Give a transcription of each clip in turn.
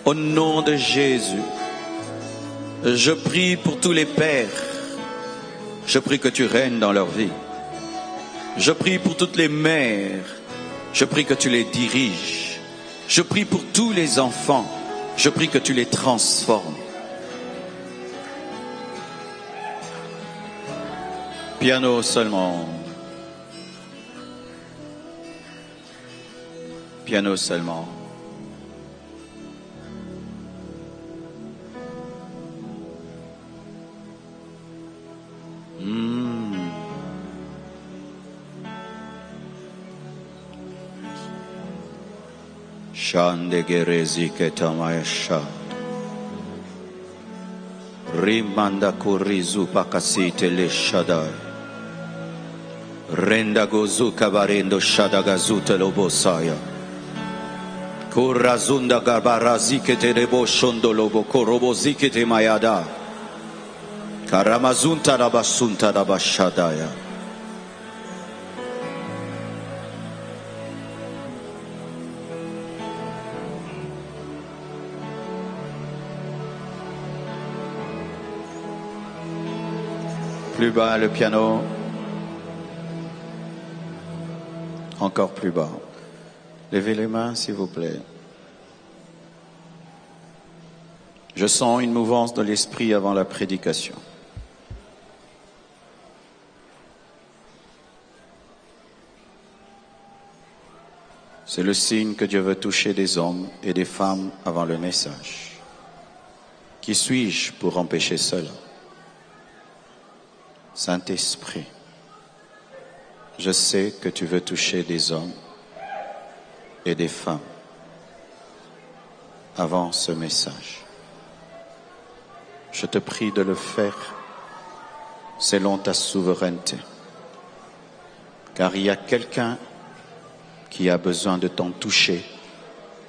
Au nom de Jésus, je prie pour tous les pères. Je prie que tu règnes dans leur vie. Je prie pour toutes les mères. Je prie que tu les diriges. Je prie pour tous les enfants. Je prie que tu les transformes. Piano seulement. Piano seulement. Shande gerezi ketamayasha. Rimanda kurizu pakasite le shadai. Renda gozu kabarendo shadagazute lobosaya. Kurazunda gabarazike te rebo shondo lobo korobozike te mayada. Karamazunta rabasunta rabashadaya. Plus bas le piano. Encore plus bas. Levez les mains, s'il vous plaît. Je sens une mouvance de l'esprit avant la prédication. C'est le signe que Dieu veut toucher des hommes et des femmes avant le message. Qui suis-je pour empêcher cela? Saint-Esprit, je sais que tu veux toucher des hommes et des femmes avant ce message. Je te prie de le faire selon ta souveraineté, car il y a quelqu'un qui a besoin de t'en toucher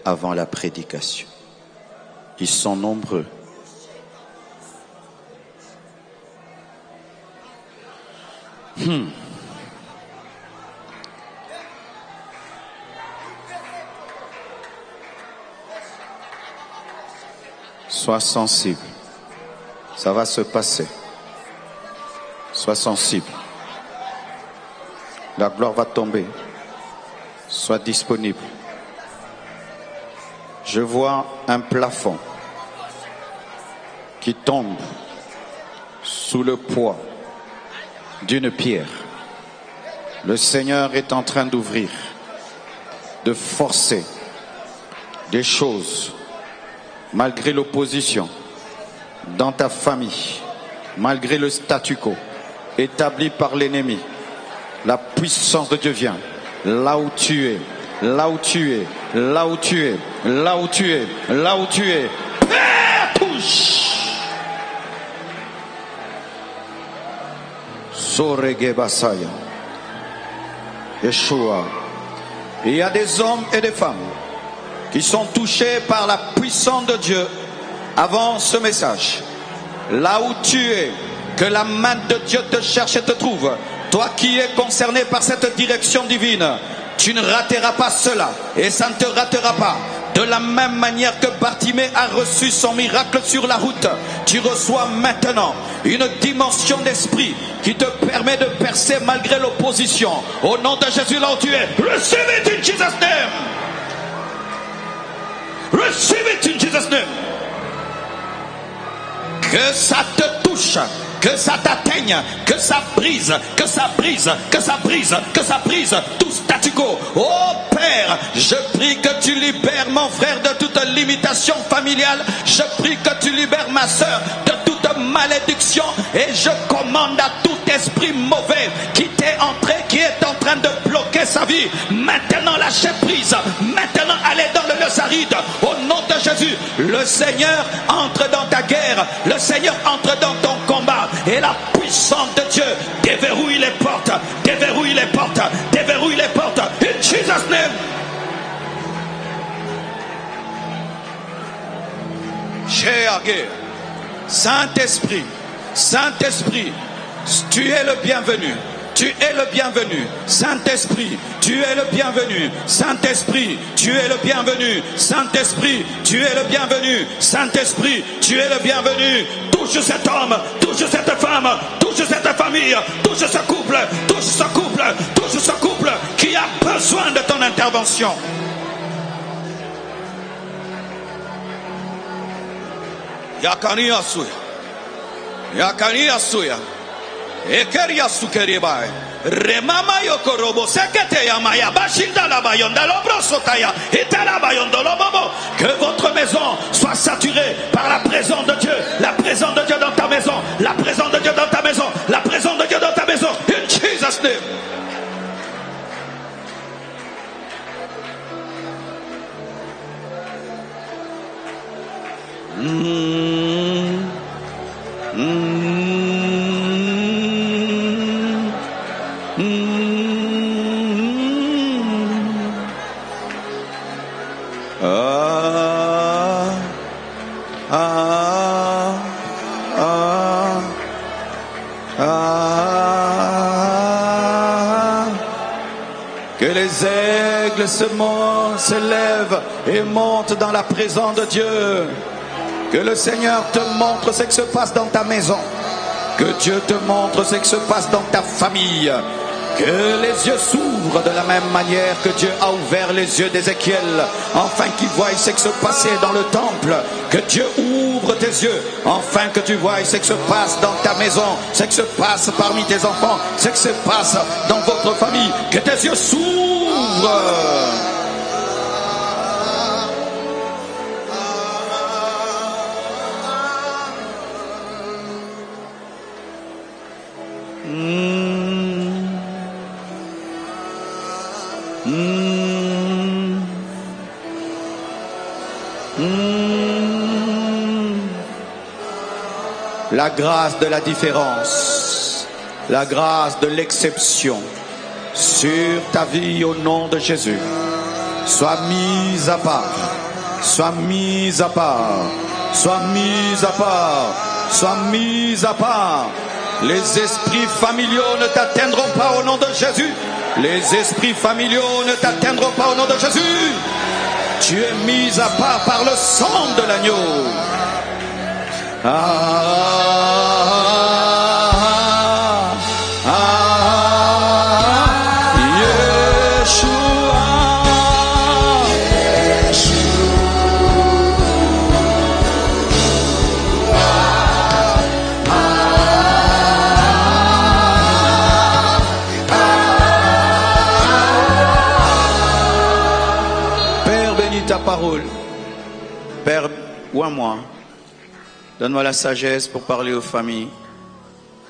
avant la prédication. Ils sont nombreux. Sois sensible. Ça va se passer. Sois sensible. La gloire va tomber. Sois disponible. Je vois un plafond qui tombe sous le poids d'une pierre. Le Seigneur est en train d'ouvrir, de forcer des choses malgré l'opposition dans ta famille, malgré le statu quo établi par l'ennemi. La puissance de Dieu vient là où tu es, là où tu es, là où tu es, là où tu es, là où tu es. Père, touche. Sorege Basaya. Yeshua. Il y a des hommes et des femmes qui sont touchés par la puissance de Dieu avant ce message. Là où tu es, que la main de Dieu te cherche et te trouve. Toi qui es concerné par cette direction divine, tu ne rateras pas cela et ça ne te ratera pas. De la même manière que Bartimée a reçu son miracle sur la route, tu reçois maintenant une dimension d'esprit qui te permet de percer malgré l'opposition. Au nom de Jésus, là où tu es, receive it in Jesus' name. Receive it in Jesus' name. Que ça te touche, que ça t'atteigne, que ça brise, que ça brise, que ça brise, que ça brise tout statu quo. Oh Père, je prie que tu libères mon frère de toute limitation familiale. Je prie que tu libères ma soeur de toute malédiction. Et je commande à tout esprit mauvais qui t'est entré, qui est en train de bloquer sa vie. Maintenant lâchez prise. Maintenant allez dans le lieu aride. Au nom de Jésus, le Seigneur entre dans ta guerre. Le Seigneur entre dans ton combat. Et la puissance de Dieu déverrouille les portes. Déverrouille les portes. Déverrouille les portes. In Jesus' name. Saint-Esprit, Saint-Esprit, tu es le bienvenu. Tu es le bienvenu. Saint-Esprit, tu tu es le bienvenu. Saint-Esprit, tu es le bienvenu. Saint-Esprit, tu es le bienvenu. Saint-Esprit, tu es le bienvenu. Touche cet homme, touche cette femme, touche cette famille, touche ce couple, touche ce couple, touche ce couple qui a besoin de ton intervention. Yakani asuya, yakani asuya, ekeri asukeribai. Remama yokorobo sekete yamaya bashinda la bayonda lobrosotaya itala bayondo lobobo. Que votre maison soit saturée par la présence de Dieu, la présence de Dieu dans ta maison, la présence de Dieu dans ta maison, la présence de Dieu dans ta maison. In Jesus' name. Que les aigles se lèvent et montent dans la présence de Dieu. Que le Seigneur te montre ce qui se passe dans ta maison. Que Dieu te montre ce qui se passe dans ta famille. Que les yeux s'ouvrent de la même manière que Dieu a ouvert les yeux d'Ézéchiel, afin qu'il voie ce qui se passait dans le temple. Que Dieu ouvre tes yeux, afin que tu voies ce qui se passe dans ta maison, ce qui se passe parmi tes enfants, ce qui se passe dans votre famille. Que tes yeux s'ouvrent. La grâce de la différence, la grâce de l'exception sur ta vie au nom de Jésus. Sois mise à part, sois mise à part, sois mise à part, sois mise à part. Les esprits familiaux ne t'atteindront pas au nom de Jésus. Les esprits familiaux ne t'atteindront pas au nom de Jésus. Tu es mise à part par le sang de l'agneau. Père, bénis ta parole. Père, oins-moi. Donne-moi la sagesse pour parler aux familles,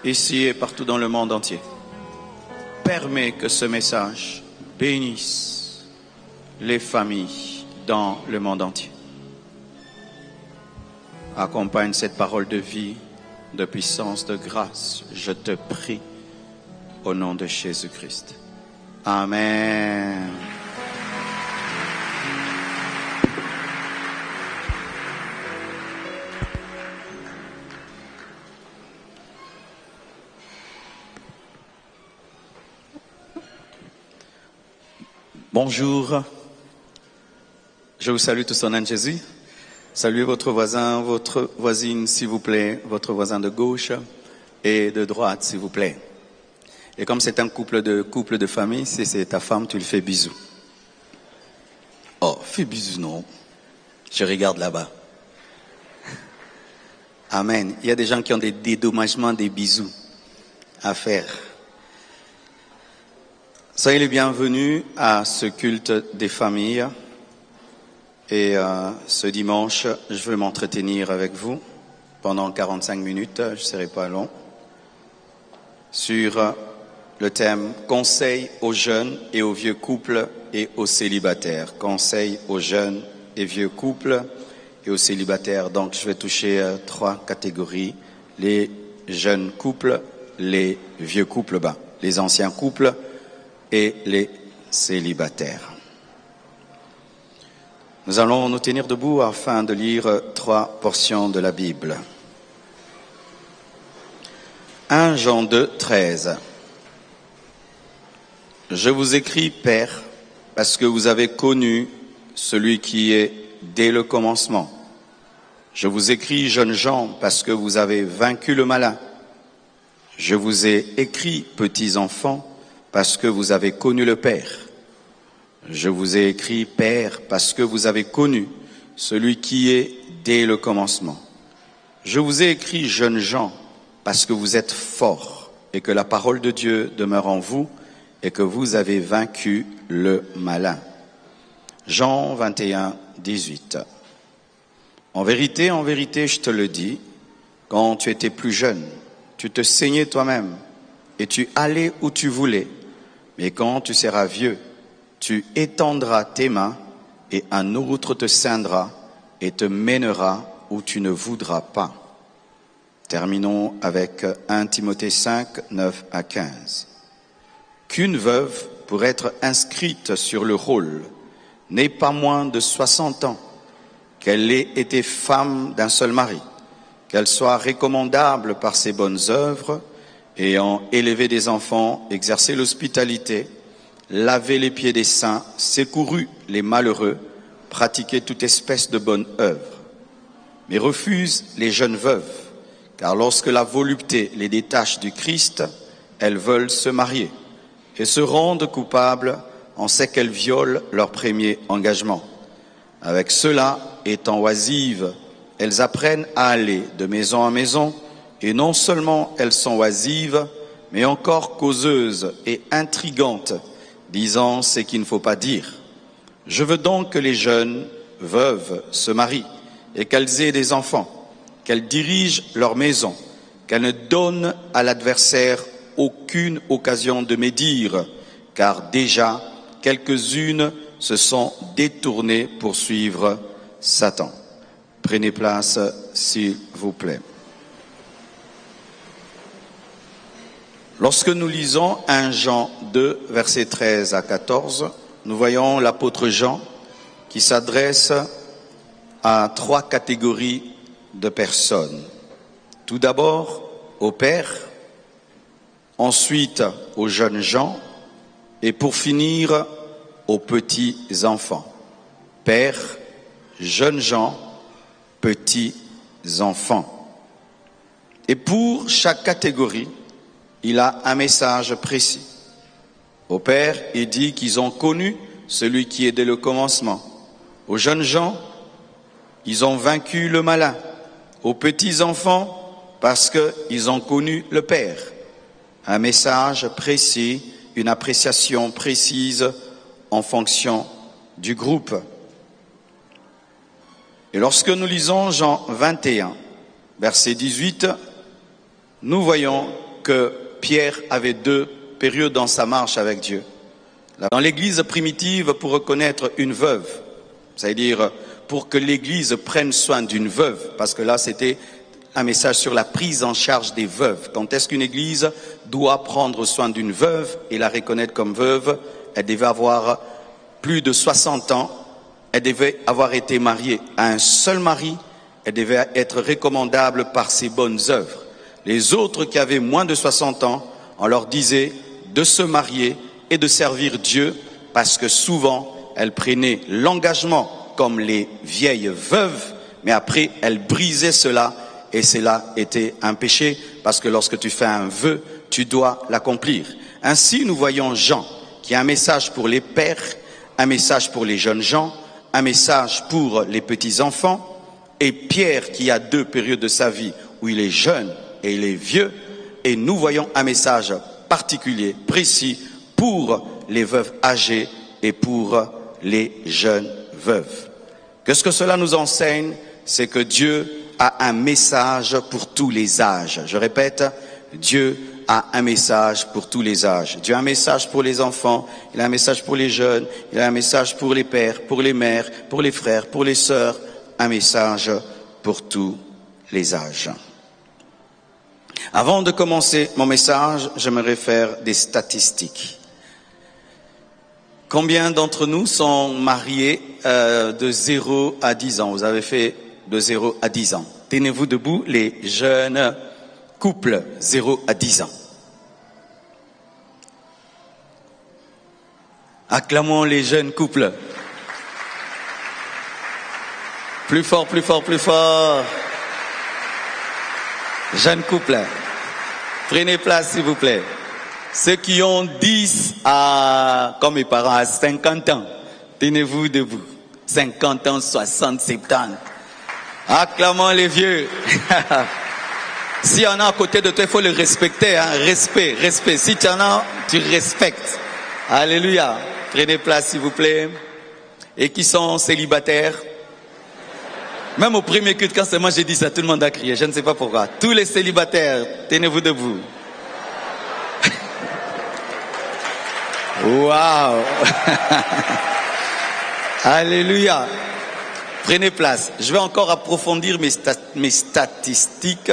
ici et partout dans le monde entier. Permets que ce message bénisse les familles dans le monde entier. Accompagne cette parole de vie, de puissance, de grâce. Je te prie au nom de Jésus-Christ. Amen. Bonjour, je vous salue tous au nom de Jésus. Saluez votre voisin, votre voisine s'il vous plaît, votre voisin de gauche et de droite s'il vous plaît. Et comme c'est un couple de famille, si c'est ta femme, tu lui fais bisous. Oh, fais bisous non, je regarde là-bas. Amen. Il y a des gens qui ont des dédommagements des bisous à faire. Soyez les bienvenus à ce culte des familles. Et ce dimanche, je veux m'entretenir avec vous pendant 45 minutes, je ne serai pas long, sur le thème « Conseil aux jeunes et aux vieux couples et aux célibataires ». Conseil aux jeunes et vieux couples et aux célibataires. Donc je vais toucher 3 catégories, les jeunes couples, les vieux couples, les anciens couples et les célibataires. Nous allons nous tenir debout afin de lire 3 portions de la Bible. 1 Jean 2, 13. Je vous écris, Père, parce que vous avez connu celui qui est dès le commencement. Je vous écris, jeunes gens, parce que vous avez vaincu le malin. Je vous ai écrit, petits enfants, parce que vous avez connu le Père. Je vous ai écrit, Père, parce que vous avez connu celui qui est dès le commencement. Je vous ai écrit, jeunes gens, parce que vous êtes forts et que la parole de Dieu demeure en vous et que vous avez vaincu le malin. Jean 21, 18. En vérité, je te le dis, quand tu étais plus jeune, tu te saignais toi-même et tu allais où tu voulais. Mais quand tu seras vieux, tu étendras tes mains et un autre te ceindra et te mènera où tu ne voudras pas. Terminons avec 1 Timothée 5, 9 à 15. Qu'une veuve, pour être inscrite sur le rôle, n'ait pas moins de 60 ans, qu'elle ait été femme d'un seul mari, qu'elle soit recommandable par ses bonnes œuvres, ayant élevé des enfants, exercé l'hospitalité, lavé les pieds des saints, secouru les malheureux, pratiqué toute espèce de bonne œuvre. Mais refuse les jeunes veuves, car lorsque la volupté les détache du Christ, elles veulent se marier et se rendent coupables en ce qu'elles violent leur premier engagement. Avec cela, étant oisives, elles apprennent à aller de maison en maison, et non seulement elles sont oisives, mais encore causeuses et intrigantes, disant ce qu'il ne faut pas dire. Je veux donc que les jeunes veuves se marient et qu'elles aient des enfants, qu'elles dirigent leur maison, qu'elles ne donnent à l'adversaire aucune occasion de médire, car déjà quelques-unes se sont détournées pour suivre Satan. Prenez place, s'il vous plaît. Lorsque nous lisons 1 Jean 2, versets 13 à 14, nous voyons l'apôtre Jean qui s'adresse à 3 catégories de personnes. Tout d'abord au Père, ensuite aux jeunes gens et pour finir aux petits enfants. Père, jeunes gens, petits enfants. Et pour chaque catégorie, il a un message précis. Au Père, il dit qu'ils ont connu celui qui est dès le commencement. Aux jeunes gens, ils ont vaincu le malin. Aux petits enfants, parce qu'ils ont connu le Père. Un message précis, une appréciation précise en fonction du groupe. Et lorsque nous lisons Jean 21, verset 18, nous voyons que Pierre avait 2 périodes dans sa marche avec Dieu. Dans l'église primitive, pour reconnaître une veuve, c'est-à-dire pour que l'église prenne soin d'une veuve, parce que là c'était un message sur la prise en charge des veuves. Quand est-ce qu'une église doit prendre soin d'une veuve et la reconnaître comme veuve? Elle devait avoir plus de 60 ans, elle devait avoir été mariée à un seul mari, elle devait être recommandable par ses bonnes œuvres. Les autres qui avaient moins de 60 ans, on leur disait de se marier et de servir Dieu, parce que souvent elles prenaient l'engagement comme les vieilles veuves, mais après elles brisaient cela, et cela était un péché, parce que lorsque tu fais un vœu, tu dois l'accomplir. Ainsi, nous voyons Jean, qui a un message pour les pères, un message pour les jeunes gens, un message pour les petits-enfants, et Pierre, qui a 2 périodes de sa vie, où il est jeune et il est vieux, et nous voyons un message particulier, précis, pour les veuves âgées et pour les jeunes veuves. Qu'est-ce que cela nous enseigne? C'est que Dieu a un message pour tous les âges. Je répète, Dieu a un message pour tous les âges. Dieu a un message pour les enfants, il a un message pour les jeunes, il a un message pour les pères, pour les mères, pour les frères, pour les sœurs, un message pour tous les âges. Avant de commencer mon message, j'aimerais faire des statistiques. Combien d'entre nous sont mariés de 0 à 10 ans? Vous avez fait de 0 à 10 ans. Tenez-vous debout, les jeunes couples 0 à 10 ans. Acclamons les jeunes couples. Plus fort, plus fort, plus fort. Jeunes couples, prenez place s'il vous plaît. Ceux qui ont 10 à, comme mes parents, à 50 ans, tenez-vous debout. 50 ans, 60, 70. Acclamons les vieux. S'il y en a à côté de toi, il faut le respecter. Hein? Respect, respect. Si tu en as, tu respectes. Alléluia. Prenez place s'il vous plaît. Et qui sont célibataires? Même au premier culte, quand c'est moi j'ai dit ça, tout le monde a crié. Je ne sais pas pourquoi. Tous les célibataires, tenez-vous debout. Waouh. Alléluia. Prenez place. Je vais encore approfondir mes statistiques.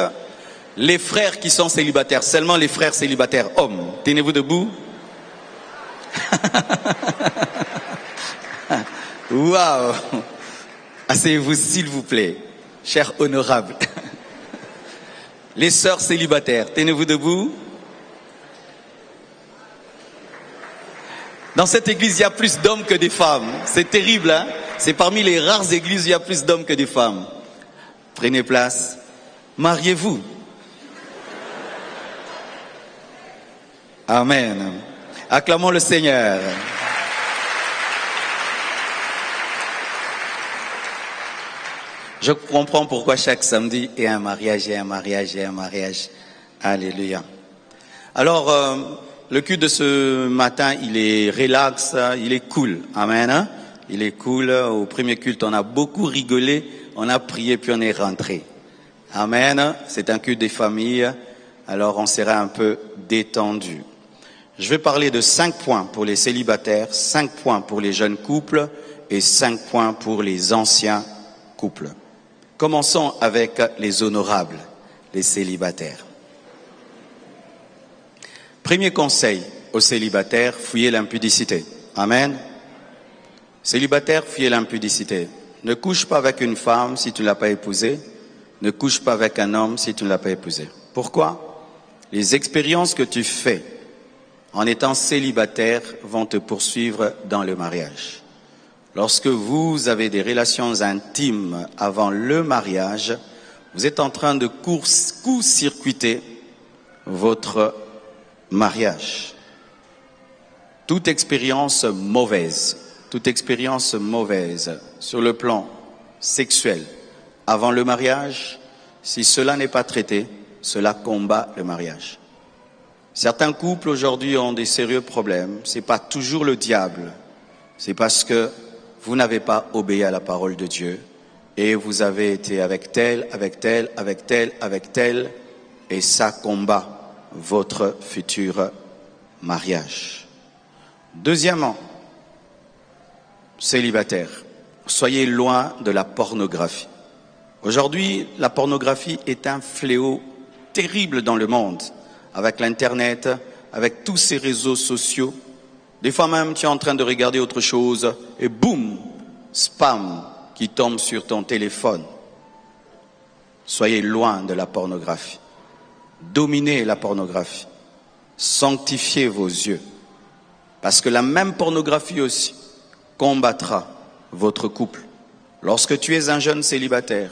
Les frères qui sont célibataires, seulement les frères célibataires hommes. Tenez-vous debout. Waouh. Asseyez-vous s'il vous plaît, chers honorables. Les sœurs célibataires, tenez-vous debout. Dans cette église, il y a plus d'hommes que de femmes. C'est terrible, hein? C'est parmi les rares églises où il y a plus d'hommes que de femmes. Prenez place. Mariez-vous. Amen. Acclamons le Seigneur. Je comprends pourquoi chaque samedi il y a un mariage, il y a un mariage, il y a un mariage. Alléluia. Alors, le culte de ce matin, il est relax, il est cool. Amen. Hein? Il est cool. Au premier culte, on a beaucoup rigolé, on a prié, puis on est rentré. Amen. C'est un culte des familles, alors on sera un peu détendu. Je vais parler de 5 points pour les célibataires, 5 points pour les jeunes couples et 5 points pour les anciens couples. Commençons avec les honorables, les célibataires. Premier conseil aux célibataires, fuyez l'impudicité. Amen. Célibataire, fuyez l'impudicité. Ne couche pas avec une femme si tu ne l'as pas épousée. Ne couche pas avec un homme si tu ne l'as pas épousé. Pourquoi? Les expériences que tu fais en étant célibataire vont te poursuivre dans le mariage. Lorsque vous avez des relations intimes avant le mariage, vous êtes en train de court-circuiter votre mariage. Toute expérience mauvaise sur le plan sexuel avant le mariage, si cela n'est pas traité, cela combat le mariage. Certains couples aujourd'hui ont des sérieux problèmes. C'est pas toujours le diable, c'est parce que vous n'avez pas obéi à la parole de Dieu et vous avez été avec tel, et ça combat votre futur mariage. Deuxièmement, célibataire, soyez loin de la pornographie. Aujourd'hui, la pornographie est un fléau terrible dans le monde, avec l'Internet, avec tous ces réseaux sociaux. Des fois même, tu es en train de regarder autre chose et boum, spam qui tombe sur ton téléphone. Soyez loin de la pornographie. Dominez la pornographie. Sanctifiez vos yeux. Parce que la même pornographie aussi combattra votre couple. Lorsque tu es un jeune célibataire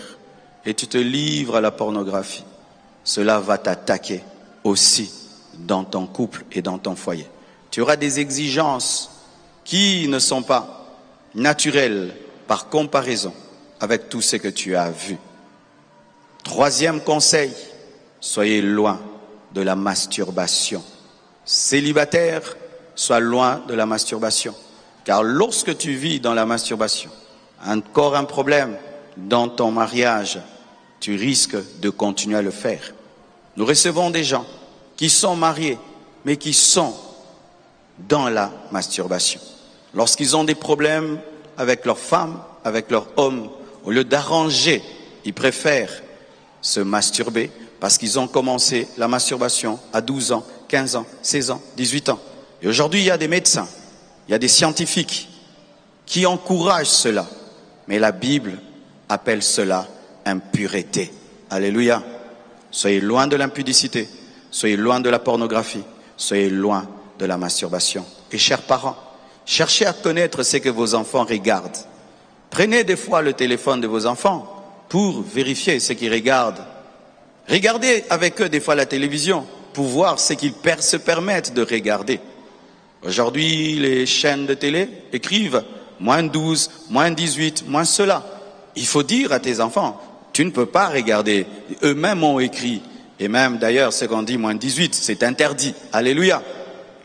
et tu te livres à la pornographie, cela va t'attaquer aussi dans ton couple et dans ton foyer. Tu auras des exigences qui ne sont pas naturelles par comparaison avec tout ce que tu as vu. Troisième conseil, soyez loin de la masturbation. Célibataire, sois loin de la masturbation. Car lorsque tu vis dans la masturbation, encore un problème dans ton mariage, tu risques de continuer à le faire. Nous recevons des gens qui sont mariés, mais qui sont dans la masturbation. Lorsqu'ils ont des problèmes avec leur femme, avec leur homme, au lieu d'arranger, ils préfèrent se masturber parce qu'ils ont commencé la masturbation à 12 ans, 15 ans, 16 ans, 18 ans. Et aujourd'hui, il y a des médecins, il y a des scientifiques qui encouragent cela. Mais la Bible appelle cela impureté. Alléluia. Soyez loin de l'impudicité, soyez loin de la pornographie, soyez loin de la masturbation. Et chers parents, Cherchez à connaître ce que vos enfants regardent. Prenez des fois le téléphone de vos enfants pour vérifier ce qu'ils regardent. Regardez avec eux des fois la télévision pour voir ce qu'ils se permettent de regarder. Aujourd'hui, les chaînes de télé écrivent moins 12, moins 18, moins cela. Il faut dire à tes enfants, tu ne peux pas regarder. Eux-mêmes ont écrit. Et même d'ailleurs, ce qu'on dit moins 18, c'est interdit. Alléluia.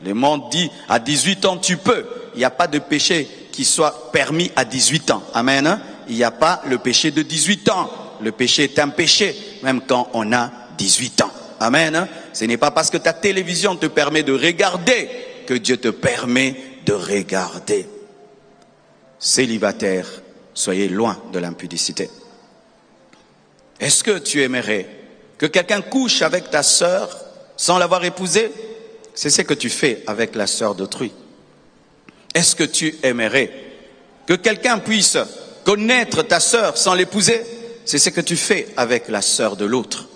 Le monde dit, à 18 ans, tu peux. Il n'y a pas de péché qui soit permis à 18 ans. Amen. Hein? Il n'y a pas le péché de 18 ans. Le péché est un péché, même quand on a 18 ans. Amen. Hein? Ce n'est pas parce que ta télévision te permet de regarder que Dieu te permet de regarder. Célibataires, soyez loin de l'impudicité. Est-ce que tu aimerais que quelqu'un couche avec ta sœur sans l'avoir épousée? C'est ce que tu fais avec la sœur d'autrui. Est-ce que tu aimerais que quelqu'un puisse connaître ta sœur sans l'épouser? C'est ce que tu fais avec la sœur de l'autre.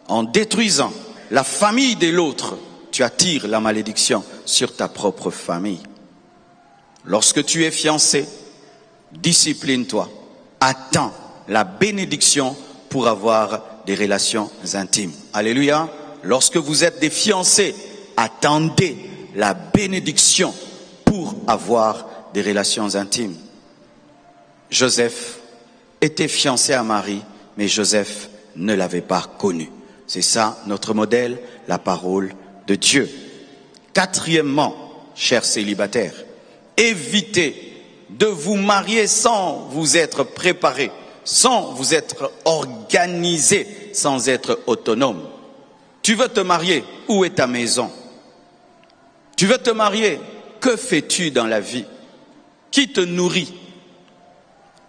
En détruisant la famille de l'autre, tu attires la malédiction sur ta propre famille. Lorsque tu es fiancé, discipline-toi. Attends la bénédiction pour avoir des relations intimes. Alléluia. Lorsque vous êtes des fiancés, attendez la bénédiction pour avoir des relations intimes. Joseph était fiancé à Marie, mais Joseph ne l'avait pas connue. C'est ça notre modèle, la parole de Dieu. Quatrièmement, chers célibataires, évitez de vous marier sans vous être préparé, sans vous être organisé, sans être autonome. Tu veux te marier, où est ta maison? Tu veux te marier, que fais-tu dans la vie? Qui te nourrit?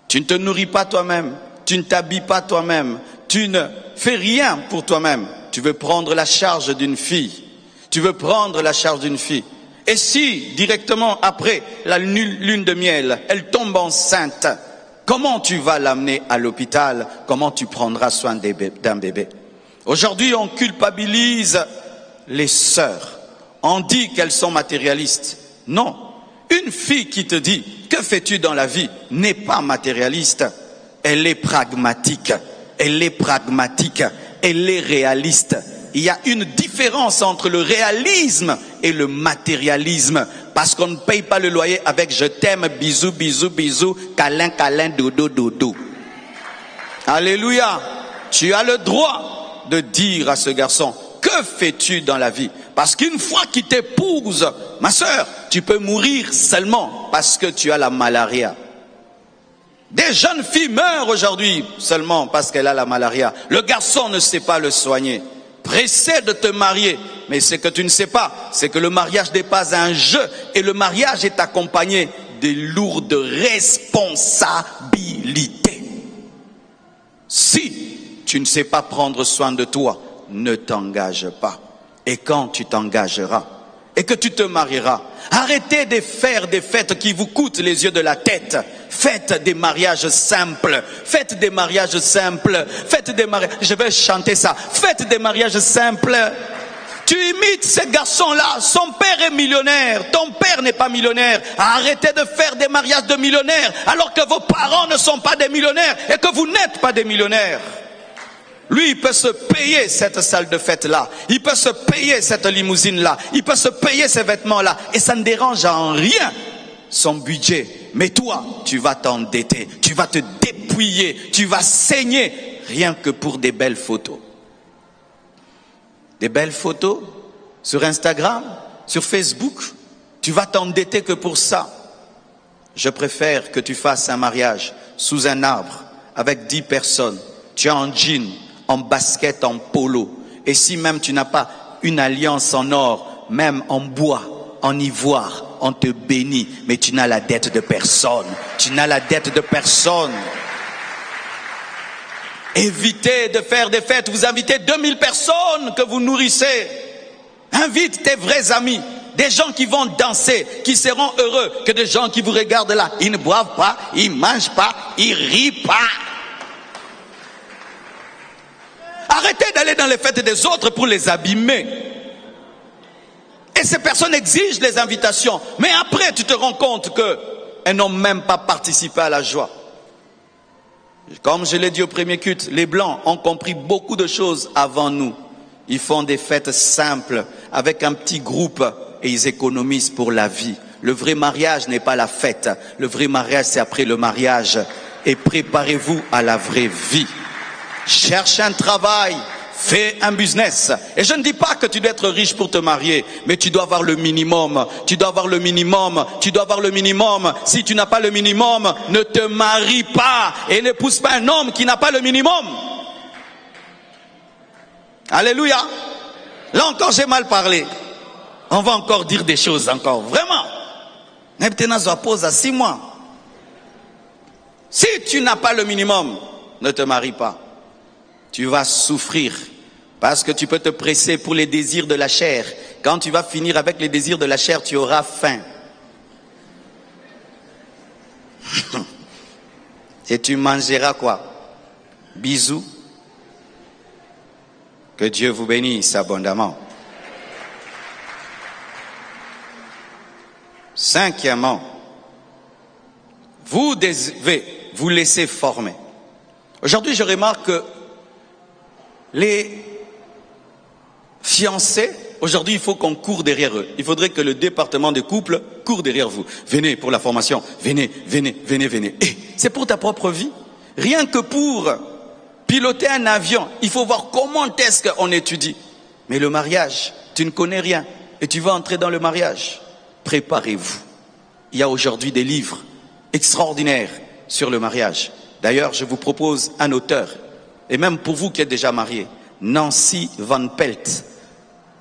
Tu ne te nourris pas toi-même, tu ne t'habilles pas toi-même, tu ne fais rien pour toi-même. Tu veux prendre la charge d'une fille. Tu veux prendre la charge d'une fille. Et si, directement après la lune de miel, elle tombe enceinte, comment tu vas l'amener à l'hôpital? Comment tu prendras soin d'un bébé? Aujourd'hui, on culpabilise les sœurs. On dit qu'elles sont matérialistes. Non. Une fille qui te dit « Que fais-tu dans la vie ?» n'est pas matérialiste. Elle est pragmatique. Elle est pragmatique. Elle est réaliste. Il y a une différence entre le réalisme et le matérialisme. Parce qu'on ne paye pas le loyer avec « Je t'aime, bisous, bisous, bisous, câlin, câlin, dodo, dodo ». Alléluia. Tu as le droit de dire à ce garçon « Que fais-tu dans la vie ?» Parce qu'une fois qu'il t'épouse, ma sœur, tu peux mourir seulement parce que tu as la malaria. Des jeunes filles meurent aujourd'hui seulement parce qu'elle a la malaria. Le garçon ne sait pas le soigner. Pressé de te marier. Mais ce que tu ne sais pas, c'est que le mariage n'est pas un jeu. Et le mariage est accompagné de lourdes responsabilités. Si tu ne sais pas prendre soin de toi, ne t'engage pas. Et quand tu t'engageras et que tu te marieras, arrêtez de faire des fêtes qui vous coûtent les yeux de la tête. Faites des mariages simples. Faites des mariages simples. Faites des mariages. Je vais chanter ça. Faites des mariages simples. Tu imites ces garçons-là. Son père est millionnaire. Ton père n'est pas millionnaire. Arrêtez de faire des mariages de millionnaires alors que vos parents ne sont pas des millionnaires et que vous n'êtes pas des millionnaires. Lui, il peut se payer cette salle de fête-là. Il peut se payer cette limousine-là. Il peut se payer ces vêtements-là. Et ça ne dérange en rien son budget. Mais toi, tu vas t'endetter. Tu vas te dépouiller. Tu vas saigner rien que pour des belles photos. Des belles photos sur Instagram, sur Facebook. Tu vas t'endetter que pour ça. Je préfère que tu fasses un mariage sous un arbre avec 10 personnes. Tu as un jean, en basket, en polo. Et si même tu n'as pas une alliance en or, même en bois, en ivoire, on te bénit. Mais tu n'as la dette de personne. Tu n'as la dette de personne. Évitez de faire des fêtes. Vous invitez 2000 personnes que vous nourrissez. Invite tes vrais amis. Des gens qui vont danser, qui seront heureux, que des gens qui vous regardent là. Ils ne boivent pas, ils ne mangent pas, ils ne rient pas. Arrêtez d'aller dans les fêtes des autres pour les abîmer. Et ces personnes exigent les invitations. Mais après, tu te rends compte qu'elles n'ont même pas participé à la joie. Comme je l'ai dit au premier culte, les Blancs ont compris beaucoup de choses avant nous. Ils font des fêtes simples avec un petit groupe et ils économisent pour la vie. Le vrai mariage n'est pas la fête. Le vrai mariage, c'est après le mariage. Et préparez-vous à la vraie vie. Cherche un travail. Fais un business. Et je ne dis pas que tu dois être riche pour te marier, mais tu dois avoir le minimum. Tu dois avoir le minimum. Tu dois avoir le minimum. Si tu n'as pas le minimum, ne te marie pas et n'épouse pas un homme qui n'a pas le minimum. Alléluia. Là encore, j'ai mal parlé. On va encore dire des choses encore. Vraiment. Maintenant, je pose à 6 mois. Si tu n'as pas le minimum, ne te marie pas. Tu vas souffrir parce que tu peux te presser pour les désirs de la chair. Quand tu vas finir avec les désirs de la chair, tu auras faim. Et tu mangeras quoi? Bisous. Que Dieu vous bénisse abondamment. Cinquièmement, vous devez vous laisser former. Aujourd'hui, je remarque que les fiancés, aujourd'hui, il faut qu'on court derrière eux. Il faudrait que le département des couples court derrière vous. Venez pour la formation. Venez, venez, venez, venez. Et c'est pour ta propre vie. Rien que pour piloter un avion, il faut voir comment est-ce qu'on étudie. Mais le mariage, tu ne connais rien et tu vas entrer dans le mariage. Préparez-vous. Il y a aujourd'hui des livres extraordinaires sur le mariage. D'ailleurs, je vous propose un auteur. Et même pour vous qui êtes déjà mariés, Nancy Van Pelt.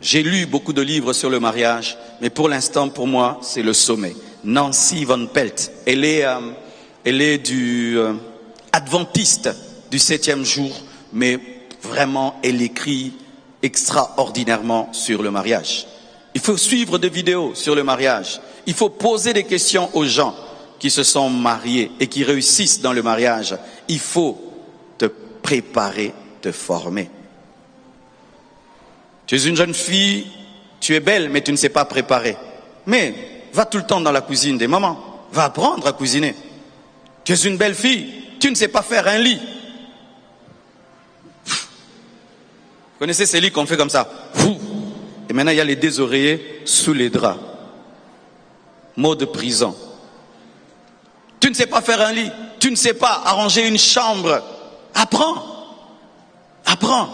J'ai lu beaucoup de livres sur le mariage, mais pour l'instant, pour moi, c'est le sommet. Nancy Van Pelt. Elle est du adventiste du 7e jour, mais vraiment, elle écrit extraordinairement sur le mariage. Il faut suivre des vidéos sur le mariage. Il faut poser des questions aux gens qui se sont mariés et qui réussissent dans le mariage. Il faut te préparer, te former. Tu es une jeune fille, tu es belle, mais tu ne sais pas préparer. Mais va tout le temps dans la cuisine des mamans. Va apprendre à cuisiner. Tu es une belle fille, tu ne sais pas faire un lit. Vous connaissez ces lits qu'on fait comme ça? Et maintenant, il y a les désoreillers sous les draps. Mot de prison. Tu ne sais pas faire un lit. Tu ne sais pas arranger une chambre. Apprends. Apprends.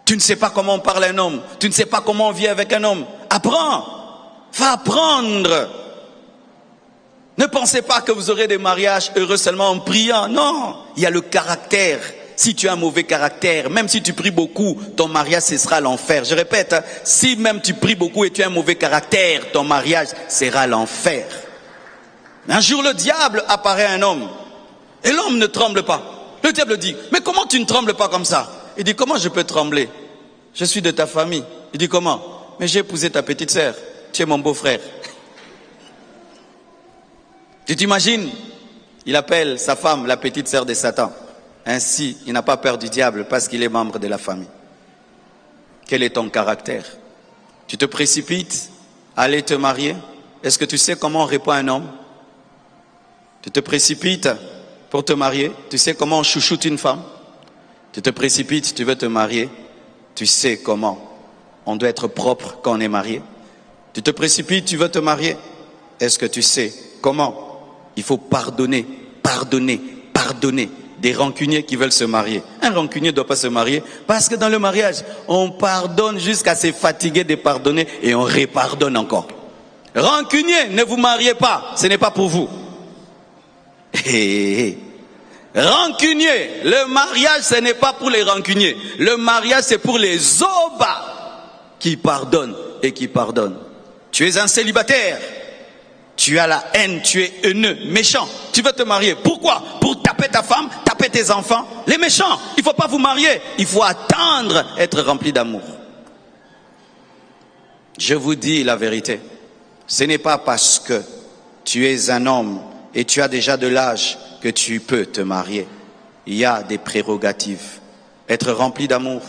Tu ne sais pas comment on parle à un homme. Tu ne sais pas comment on vit avec un homme. Apprends. Va apprendre. Ne pensez pas que vous aurez des mariages heureux seulement en priant. Non. Il y a le caractère. Si tu as un mauvais caractère, même si tu pries beaucoup, ton mariage, ce sera l'enfer. Je répète, si même tu pries beaucoup et tu as un mauvais caractère, ton mariage sera l'enfer. Un jour, le diable apparaît à un homme. Et l'homme ne tremble pas. Le diable dit, mais comment tu ne trembles pas comme ça? Il dit, comment je peux trembler? Je suis de ta famille. Il dit, comment? Mais j'ai épousé ta petite sœur. Tu es mon beau-frère. Tu t'imagines? Il appelle sa femme la petite sœur de Satan. Ainsi, il n'a pas peur du diable parce qu'il est membre de la famille. Quel est ton caractère? Tu te précipites à aller te marier? Est-ce que tu sais comment on répond à un homme? Tu te précipites pour te marier? Tu sais comment on chouchoute une femme? Tu te précipites, tu veux te marier? Tu sais comment on doit être propre quand on est marié? Tu te précipites, tu veux te marier? Est-ce que tu sais comment il faut pardonner, pardonner, pardonner des rancuniers qui veulent se marier? Un rancunier ne doit pas se marier parce que dans le mariage, on pardonne jusqu'à se fatiguer de pardonner et on repardonne encore. Rancunier, ne vous mariez pas, ce n'est pas pour vous. Rancunier, le mariage ce n'est pas pour les rancuniers. Le mariage c'est pour les obas qui pardonnent et qui pardonnent. Tu es un célibataire. Tu as la haine, tu es haineux, méchant. Tu veux te marier. Pourquoi? Pour taper ta femme, taper tes enfants. Les méchants, il ne faut pas vous marier. Il faut attendre être rempli d'amour. Je vous dis la vérité. Ce n'est pas parce que tu es un homme et tu as déjà de l'âge que tu peux te marier. Il y a des prérogatives. Être rempli d'amour,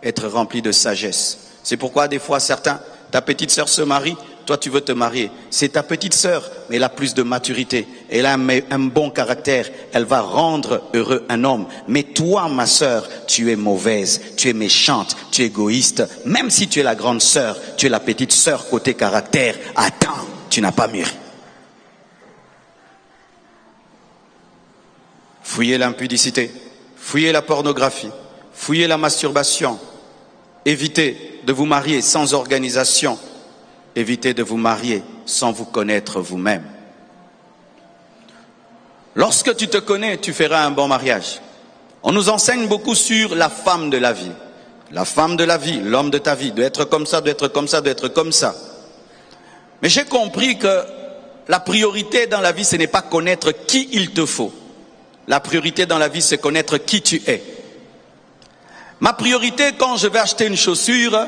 être rempli de sagesse. C'est pourquoi des fois certains Ta petite sœur se marie, toi tu veux te marier. C'est ta petite sœur, mais elle a plus de maturité. Elle a un bon caractère. Elle va rendre heureux un homme. Mais toi, ma sœur, tu es mauvaise, tu es méchante, tu es égoïste. Même si tu es la grande sœur, tu es la petite sœur côté caractère. Attends, tu n'as pas mûri. Fouillez l'impudicité, fouillez la pornographie, fouillez la masturbation. Évitez de vous marier sans organisation. Évitez de vous marier sans vous connaître vous-même. Lorsque tu te connais, tu feras un bon mariage. On nous enseigne beaucoup sur la femme de la vie. La femme de la vie, l'homme de ta vie, doit être comme ça, doit être comme ça, doit être comme ça. Mais j'ai compris que la priorité dans la vie, ce n'est pas connaître qui il te faut. La priorité dans la vie, c'est connaître qui tu es. Ma priorité quand je vais acheter une chaussure,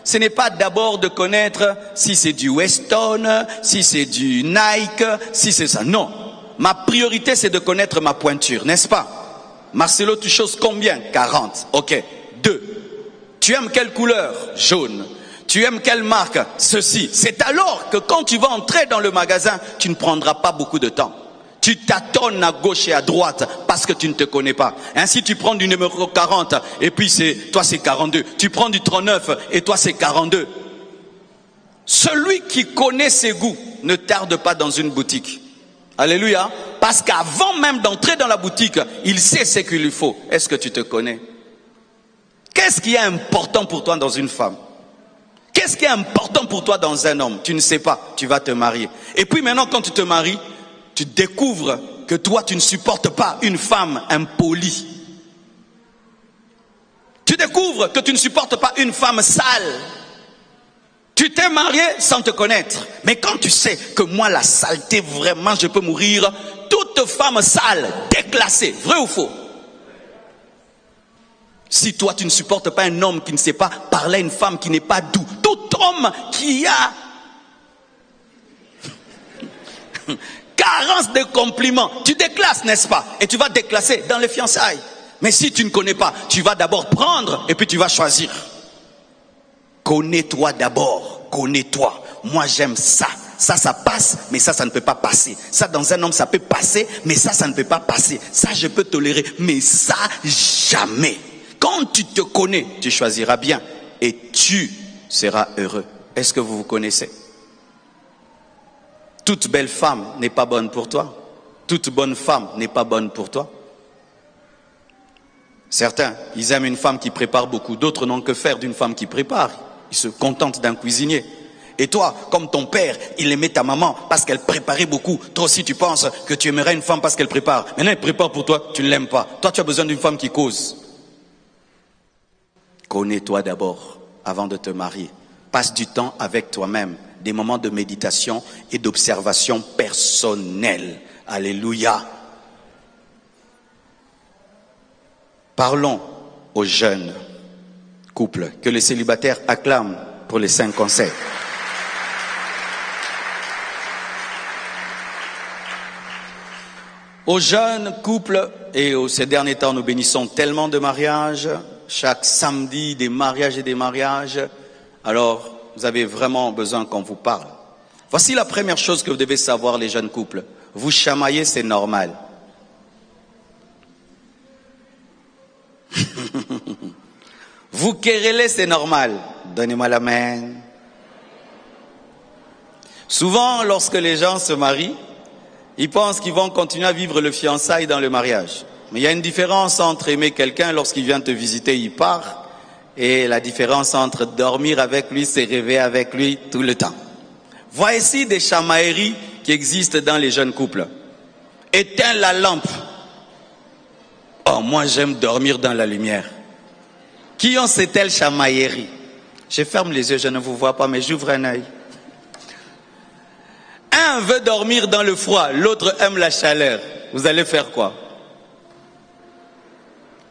ce n'est pas d'abord de connaître si c'est du Weston, si c'est du Nike, si c'est ça. Non. Ma priorité, c'est de connaître ma pointure, n'est-ce pas? Marcelo, tu choses combien? 40. Ok. 2. Tu aimes quelle couleur? Jaune. Tu aimes quelle marque? Ceci. C'est alors que quand tu vas entrer dans le magasin, tu ne prendras pas beaucoup de temps. Tu tâtonnes à gauche et à droite parce que tu ne te connais pas. Ainsi, tu prends du numéro 40 et puis toi c'est 42. Tu prends du 39 et toi c'est 42. Celui qui connaît ses goûts ne tarde pas dans une boutique. Alléluia. Parce qu'avant même d'entrer dans la boutique, il sait ce qu'il lui faut. Est-ce que tu te connais? Qu'est-ce qui est important pour toi dans une femme? Qu'est-ce qui est important pour toi dans un homme? Tu ne sais pas, tu vas te marier. Et puis maintenant quand tu te maries, tu découvres que toi, tu ne supportes pas une femme impolie. Tu découvres que tu ne supportes pas une femme sale. Tu t'es marié sans te connaître. Mais quand tu sais que moi, la saleté, vraiment, je peux mourir, toute femme sale, déclassée, vrai ou faux? Si toi, tu ne supportes pas un homme qui ne sait pas parler à une femme qui n'est pas doux, tout homme qui a carence de compliments, tu déclasses, n'est-ce pas? Et tu vas déclasser dans les fiançailles. Mais si tu ne connais pas, tu vas d'abord prendre et puis tu vas choisir. Connais-toi d'abord, connais-toi. Moi j'aime ça. Ça passe, mais ça ne peut pas passer. Ça dans un homme ça peut passer, mais ça ne peut pas passer. Ça je peux tolérer, mais ça jamais. Quand tu te connais, tu choisiras bien et tu seras heureux. Est-ce que vous vous connaissez? Toute belle femme n'est pas bonne pour toi. Toute bonne femme n'est pas bonne pour toi. Certains, ils aiment une femme qui prépare beaucoup. D'autres n'ont que faire d'une femme qui prépare. Ils se contentent d'un cuisinier. Et toi, comme ton père, il aimait ta maman parce qu'elle préparait beaucoup. Toi aussi, tu penses que tu aimerais une femme parce qu'elle prépare. Maintenant, elle prépare pour toi, tu ne l'aimes pas. Toi, tu as besoin d'une femme qui cause. Connais-toi d'abord avant de te marier. Passe du temps avec toi-même. Des moments de méditation et d'observation personnelle. Alléluia. Parlons aux jeunes couples que les célibataires acclament pour les 5 conseils. Aux jeunes couples, et ces derniers temps nous bénissons tellement de mariages, chaque samedi des mariages et des mariages, alors vous avez vraiment besoin qu'on vous parle. Voici la première chose que vous devez savoir les jeunes couples. Vous chamailler, c'est normal. Vous querellez, c'est normal. Donnez-moi la main. Souvent, lorsque les gens se marient, ils pensent qu'ils vont continuer à vivre le fiançailles dans le mariage. Mais il y a une différence entre aimer quelqu'un lorsqu'il vient te visiter, il part. Et la différence entre dormir avec lui, c'est rêver avec lui tout le temps. Voici des chamailleries qui existent dans les jeunes couples. Éteins la lampe. Oh, moi j'aime dormir dans la lumière. Qui ont ces telles chamailleries? Je ferme les yeux, je ne vous vois pas, mais j'ouvre un œil. Un veut dormir dans le froid, l'autre aime la chaleur. Vous allez faire quoi?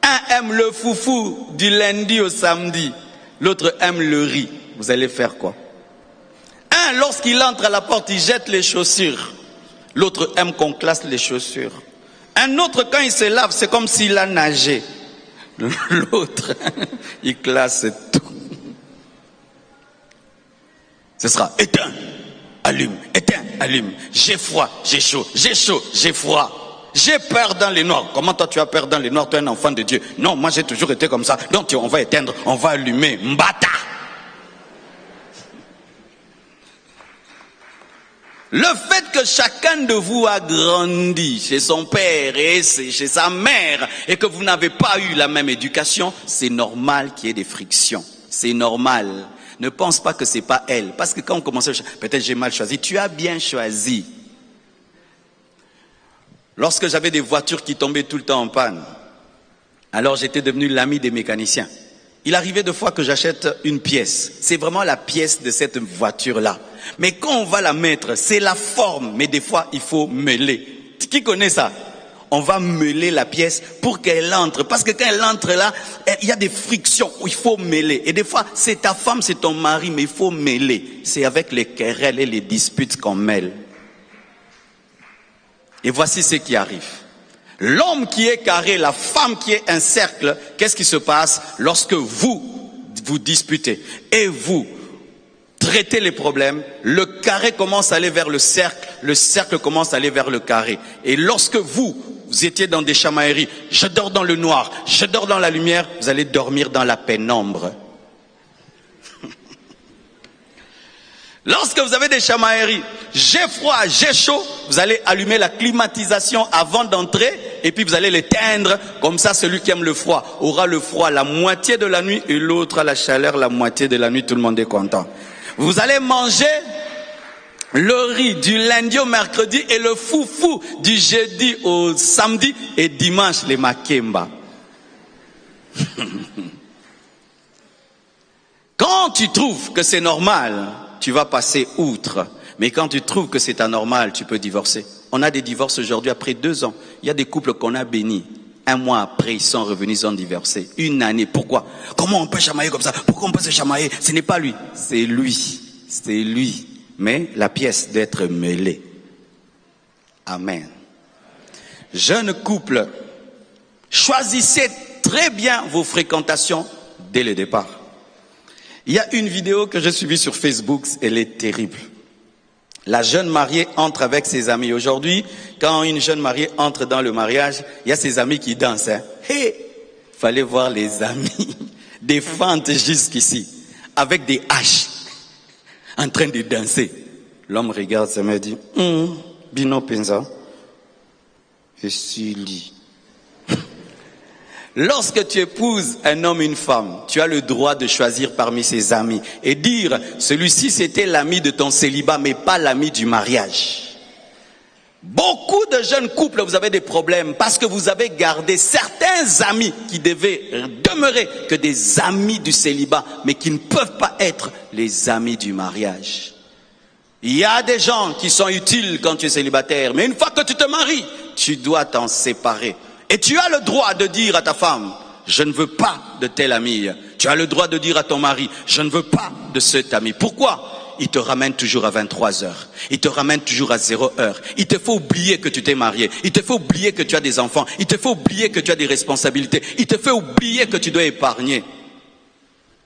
Un aime le foufou du lundi au samedi, l'autre aime le riz. Vous allez faire quoi? Un, lorsqu'il entre à la porte, il jette les chaussures. L'autre aime qu'on classe les chaussures. Un autre, quand il se lave, c'est comme s'il a nagé. L'autre, il classe tout. Ce sera éteins, allume, éteins, allume. J'ai froid, j'ai chaud, j'ai froid. J'ai peur dans les noirs. Comment toi tu as peur dans les noirs, tu es un enfant de Dieu? Non, moi j'ai toujours été comme ça. Donc on va éteindre, on va allumer. Mbata. Le fait que chacun de vous a grandi chez son père et chez sa mère et que vous n'avez pas eu la même éducation, c'est normal qu'il y ait des frictions. C'est normal. Ne pense pas que c'est pas elle. Parce que quand on commence à peut-être j'ai mal choisi. Tu as bien choisi. Lorsque j'avais des voitures qui tombaient tout le temps en panne, alors j'étais devenu l'ami des mécaniciens. Il arrivait de fois que j'achète une pièce. C'est vraiment la pièce de cette voiture-là. Mais quand on va la mettre, c'est la forme. Mais des fois, il faut mêler. Qui connaît ça? On va mêler la pièce pour qu'elle entre. Parce que quand elle entre là, il y a des frictions où il faut mêler. Et des fois, c'est ta femme, c'est ton mari, mais il faut mêler. C'est avec les querelles et les disputes qu'on mêle. Et voici ce qui arrive. L'homme qui est carré, la femme qui est un cercle, qu'est-ce qui se passe lorsque vous disputez et vous traitez les problèmes? Le carré commence à aller vers le cercle commence à aller vers le carré. Et lorsque vous étiez dans des chamailleries, je dors dans le noir, je dors dans la lumière, vous allez dormir dans la pénombre. Lorsque vous avez des chamailleries, j'ai froid, j'ai chaud, vous allez allumer la climatisation avant d'entrer et puis vous allez l'éteindre. Comme ça, celui qui aime le froid aura le froid la moitié de la nuit et l'autre a la chaleur la moitié de la nuit. Tout le monde est content. Vous allez manger le riz du lundi au mercredi et le foufou du jeudi au samedi et dimanche les makemba. Quand tu trouves que c'est normal, tu vas passer outre. Mais quand tu trouves que c'est anormal, tu peux divorcer. On a des divorces aujourd'hui après 2 ans. Il y a des couples qu'on a bénis. 1 mois après, ils sont revenus, ils ont divorcé. 1 année. Pourquoi? Comment on peut chamailler comme ça? Pourquoi on peut se chamailler? Ce n'est pas lui. C'est lui. C'est lui. Mais la pièce doit être mêlée. Amen. Jeunes couples, choisissez très bien vos fréquentations dès le départ. Il y a une vidéo que j'ai suivie sur Facebook, elle est terrible. La jeune mariée entre avec ses amis. Aujourd'hui, quand une jeune mariée entre dans le mariage, il y a ses amis qui dansent. Hey, fallait voir les amis des fentes jusqu'ici, avec des haches, en train de danser. L'homme regarde, ça me dit, Bino Penza, et Sili. Lorsque tu épouses un homme, une femme, tu as le droit de choisir parmi ses amis et dire, celui-ci c'était l'ami de ton célibat, mais pas l'ami du mariage. Beaucoup de jeunes couples, vous avez des problèmes parce que vous avez gardé certains amis qui devaient demeurer que des amis du célibat, mais qui ne peuvent pas être les amis du mariage. Il y a des gens qui sont utiles quand tu es célibataire, mais une fois que tu te maries, tu dois t'en séparer. Et tu as le droit de dire à ta femme, je ne veux pas de tel ami. Tu as le droit de dire à ton mari, je ne veux pas de cet ami. Pourquoi? Il te ramène toujours à 23h. Il te ramène toujours à 0h. Il te faut oublier que tu t'es marié. Il te faut oublier que tu as des enfants. Il te faut oublier que tu as des responsabilités. Il te fait oublier que tu dois épargner.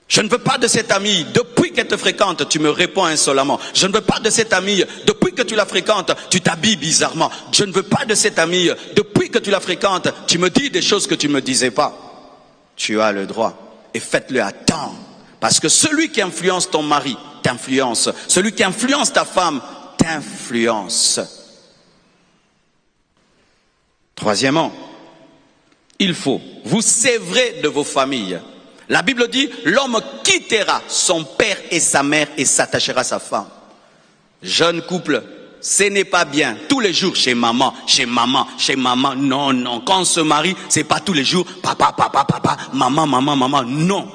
Je ne veux pas de cette amie. Depuis qu'elle te fréquente, tu me réponds insolemment. Je ne veux pas de cette amie. Depuis que tu la fréquentes, tu t'habilles bizarrement. Je ne veux pas de cette amie. Depuis que tu la fréquentes, tu me dis des choses que tu ne me disais pas. Tu as le droit. Et faites-le à temps. Parce que celui qui influence ton mari t'influence. Celui qui influence ta femme t'influence. Troisièmement, il faut vous sévrer de vos familles. La Bible dit, l'homme quittera son père et sa mère et s'attachera à sa femme. Jeune couple, ce n'est pas bien. Tous les jours chez maman, chez maman, chez maman. Non, non. Quand on se marie, c'est pas tous les jours. Papa, papa, papa, maman, maman, maman. Non.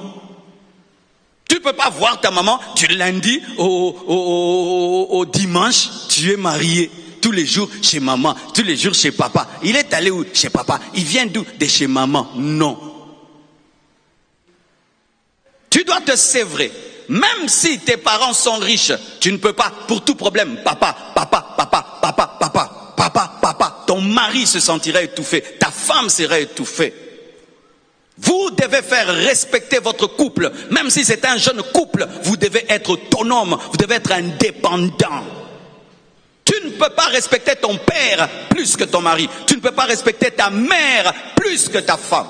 Tu peux pas voir ta maman du lundi au dimanche. Tu es marié. Tous les jours chez maman, tous les jours chez papa. Il est allé où? Chez papa. Il vient d'où? De chez maman. Non. Tu dois te sévrer. Même si tes parents sont riches, tu ne peux pas, pour tout problème, papa, papa, papa, papa, papa, papa, papa. Ton mari se sentirait étouffé, ta femme serait étouffée. Vous devez faire respecter votre couple. Même si c'est un jeune couple, vous devez être autonome, vous devez être indépendant. Tu ne peux pas respecter ton père plus que ton mari. Tu ne peux pas respecter ta mère plus que ta femme.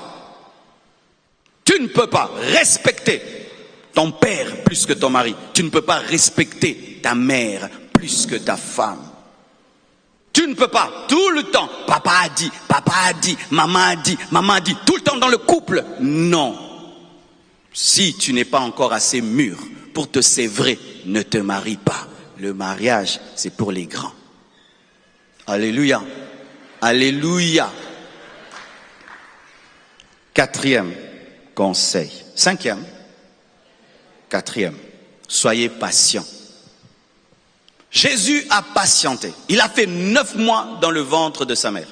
Tu ne peux pas respecter ton père plus que ton mari. Tu ne peux pas respecter ta mère plus que ta femme. Tu ne peux pas tout le temps, papa a dit, maman a dit, tout le temps dans le couple. Non. Si tu n'es pas encore assez mûr pour te sévrer, ne te marie pas. Le mariage, c'est pour les grands. Alléluia. Alléluia. 4e conseil. 5e. 4e. Soyez patient. Jésus a patienté. Il a fait 9 mois dans le ventre de sa mère.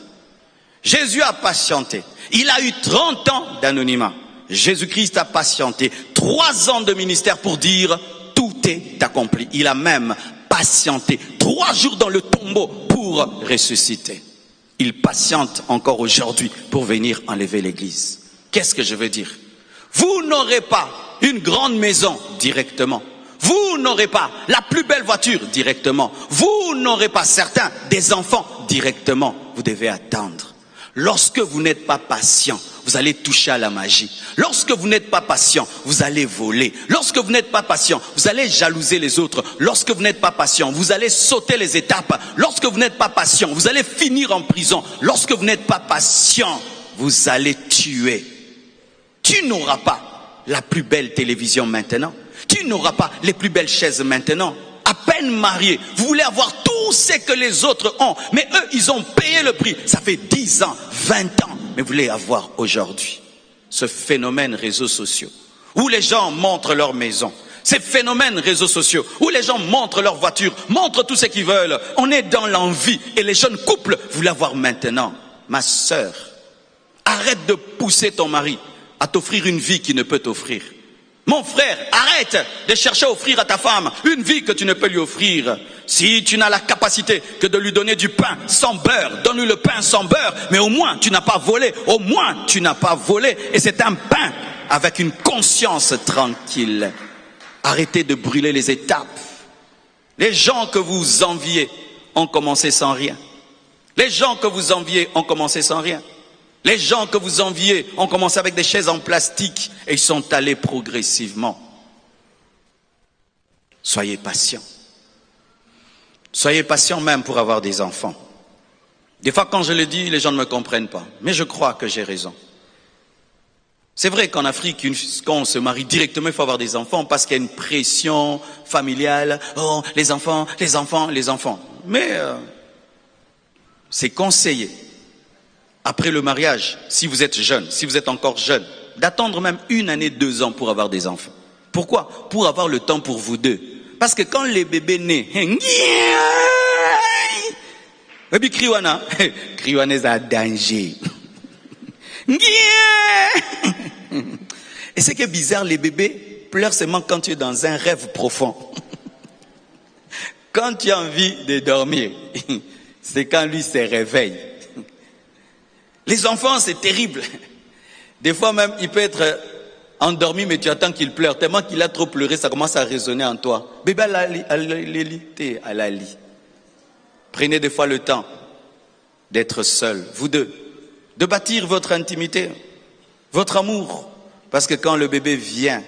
Jésus a patienté. Il a eu 30 ans d'anonymat. Jésus-Christ a patienté. 3 ans de ministère pour dire tout est accompli. Il a même patienté 3 jours dans le tombeau pour ressusciter. Il patiente encore aujourd'hui pour venir enlever l'église. Qu'est-ce que je veux dire? Vous n'aurez pas une grande maison directement. Vous n'aurez pas la plus belle voiture directement. Vous n'aurez pas certains des enfants directement. Vous devez attendre. Lorsque vous n'êtes pas patient, vous allez toucher à la magie. Lorsque vous n'êtes pas patient, vous allez voler. Lorsque vous n'êtes pas patient, vous allez jalouser les autres. Lorsque vous n'êtes pas patient, vous allez sauter les étapes. Lorsque vous n'êtes pas patient, vous allez finir en prison. Lorsque vous n'êtes pas patient, vous allez tuer. Tu n'auras pas la plus belle télévision maintenant. Tu n'auras pas les plus belles chaises maintenant. À peine marié, vous voulez avoir tout ce que les autres ont. Mais eux, ils ont payé le prix. Ça fait 10 ans, 20 ans. Mais vous voulez avoir aujourd'hui ce phénomène réseaux sociaux où les gens montrent leur maison. Ces phénomènes réseaux sociaux où les gens montrent leur voiture, montrent tout ce qu'ils veulent. On est dans l'envie et les jeunes couples voulaient avoir maintenant. Ma sœur, arrête de pousser ton mari à t'offrir une vie qu'il ne peut t'offrir. Mon frère, arrête de chercher à offrir à ta femme une vie que tu ne peux lui offrir. Si tu n'as la capacité que de lui donner du pain sans beurre, donne-lui le pain sans beurre, mais au moins tu n'as pas volé, au moins tu n'as pas volé, et c'est un pain avec une conscience tranquille. Arrêtez de brûler les étapes. Les gens que vous enviez ont commencé sans rien. Les gens que vous enviez ont commencé sans rien. Les gens que vous enviez ont commencé avec des chaises en plastique et ils sont allés progressivement. Soyez patients. Soyez patients même pour avoir des enfants. Des fois quand je le dis, les gens ne me comprennent pas. Mais je crois que j'ai raison. C'est vrai qu'en Afrique, quand on se marie directement, il faut avoir des enfants parce qu'il y a une pression familiale. Oh, les enfants, les enfants, les enfants. Mais c'est conseillé. Après le mariage, si vous êtes jeune, si vous êtes encore jeune, d'attendre même 1 année, 2 ans pour avoir des enfants. Pourquoi? Pour avoir le temps pour vous deux. Parce que quand les bébés naissent, bébé Kriwana, Kriwana est à danger. Et ce qui est bizarre, les bébés pleurent seulement quand tu es dans un rêve profond. Quand tu as envie de dormir, c'est quand lui se réveille. Les enfants, c'est terrible. Des fois même, il peut être endormi, mais tu attends qu'il pleure. Tellement qu'il a trop pleuré, ça commence à résonner en toi. Bébé, à la lit. Prenez des fois le temps d'être seul, vous deux, de bâtir votre intimité, votre amour. Parce que quand le bébé vient,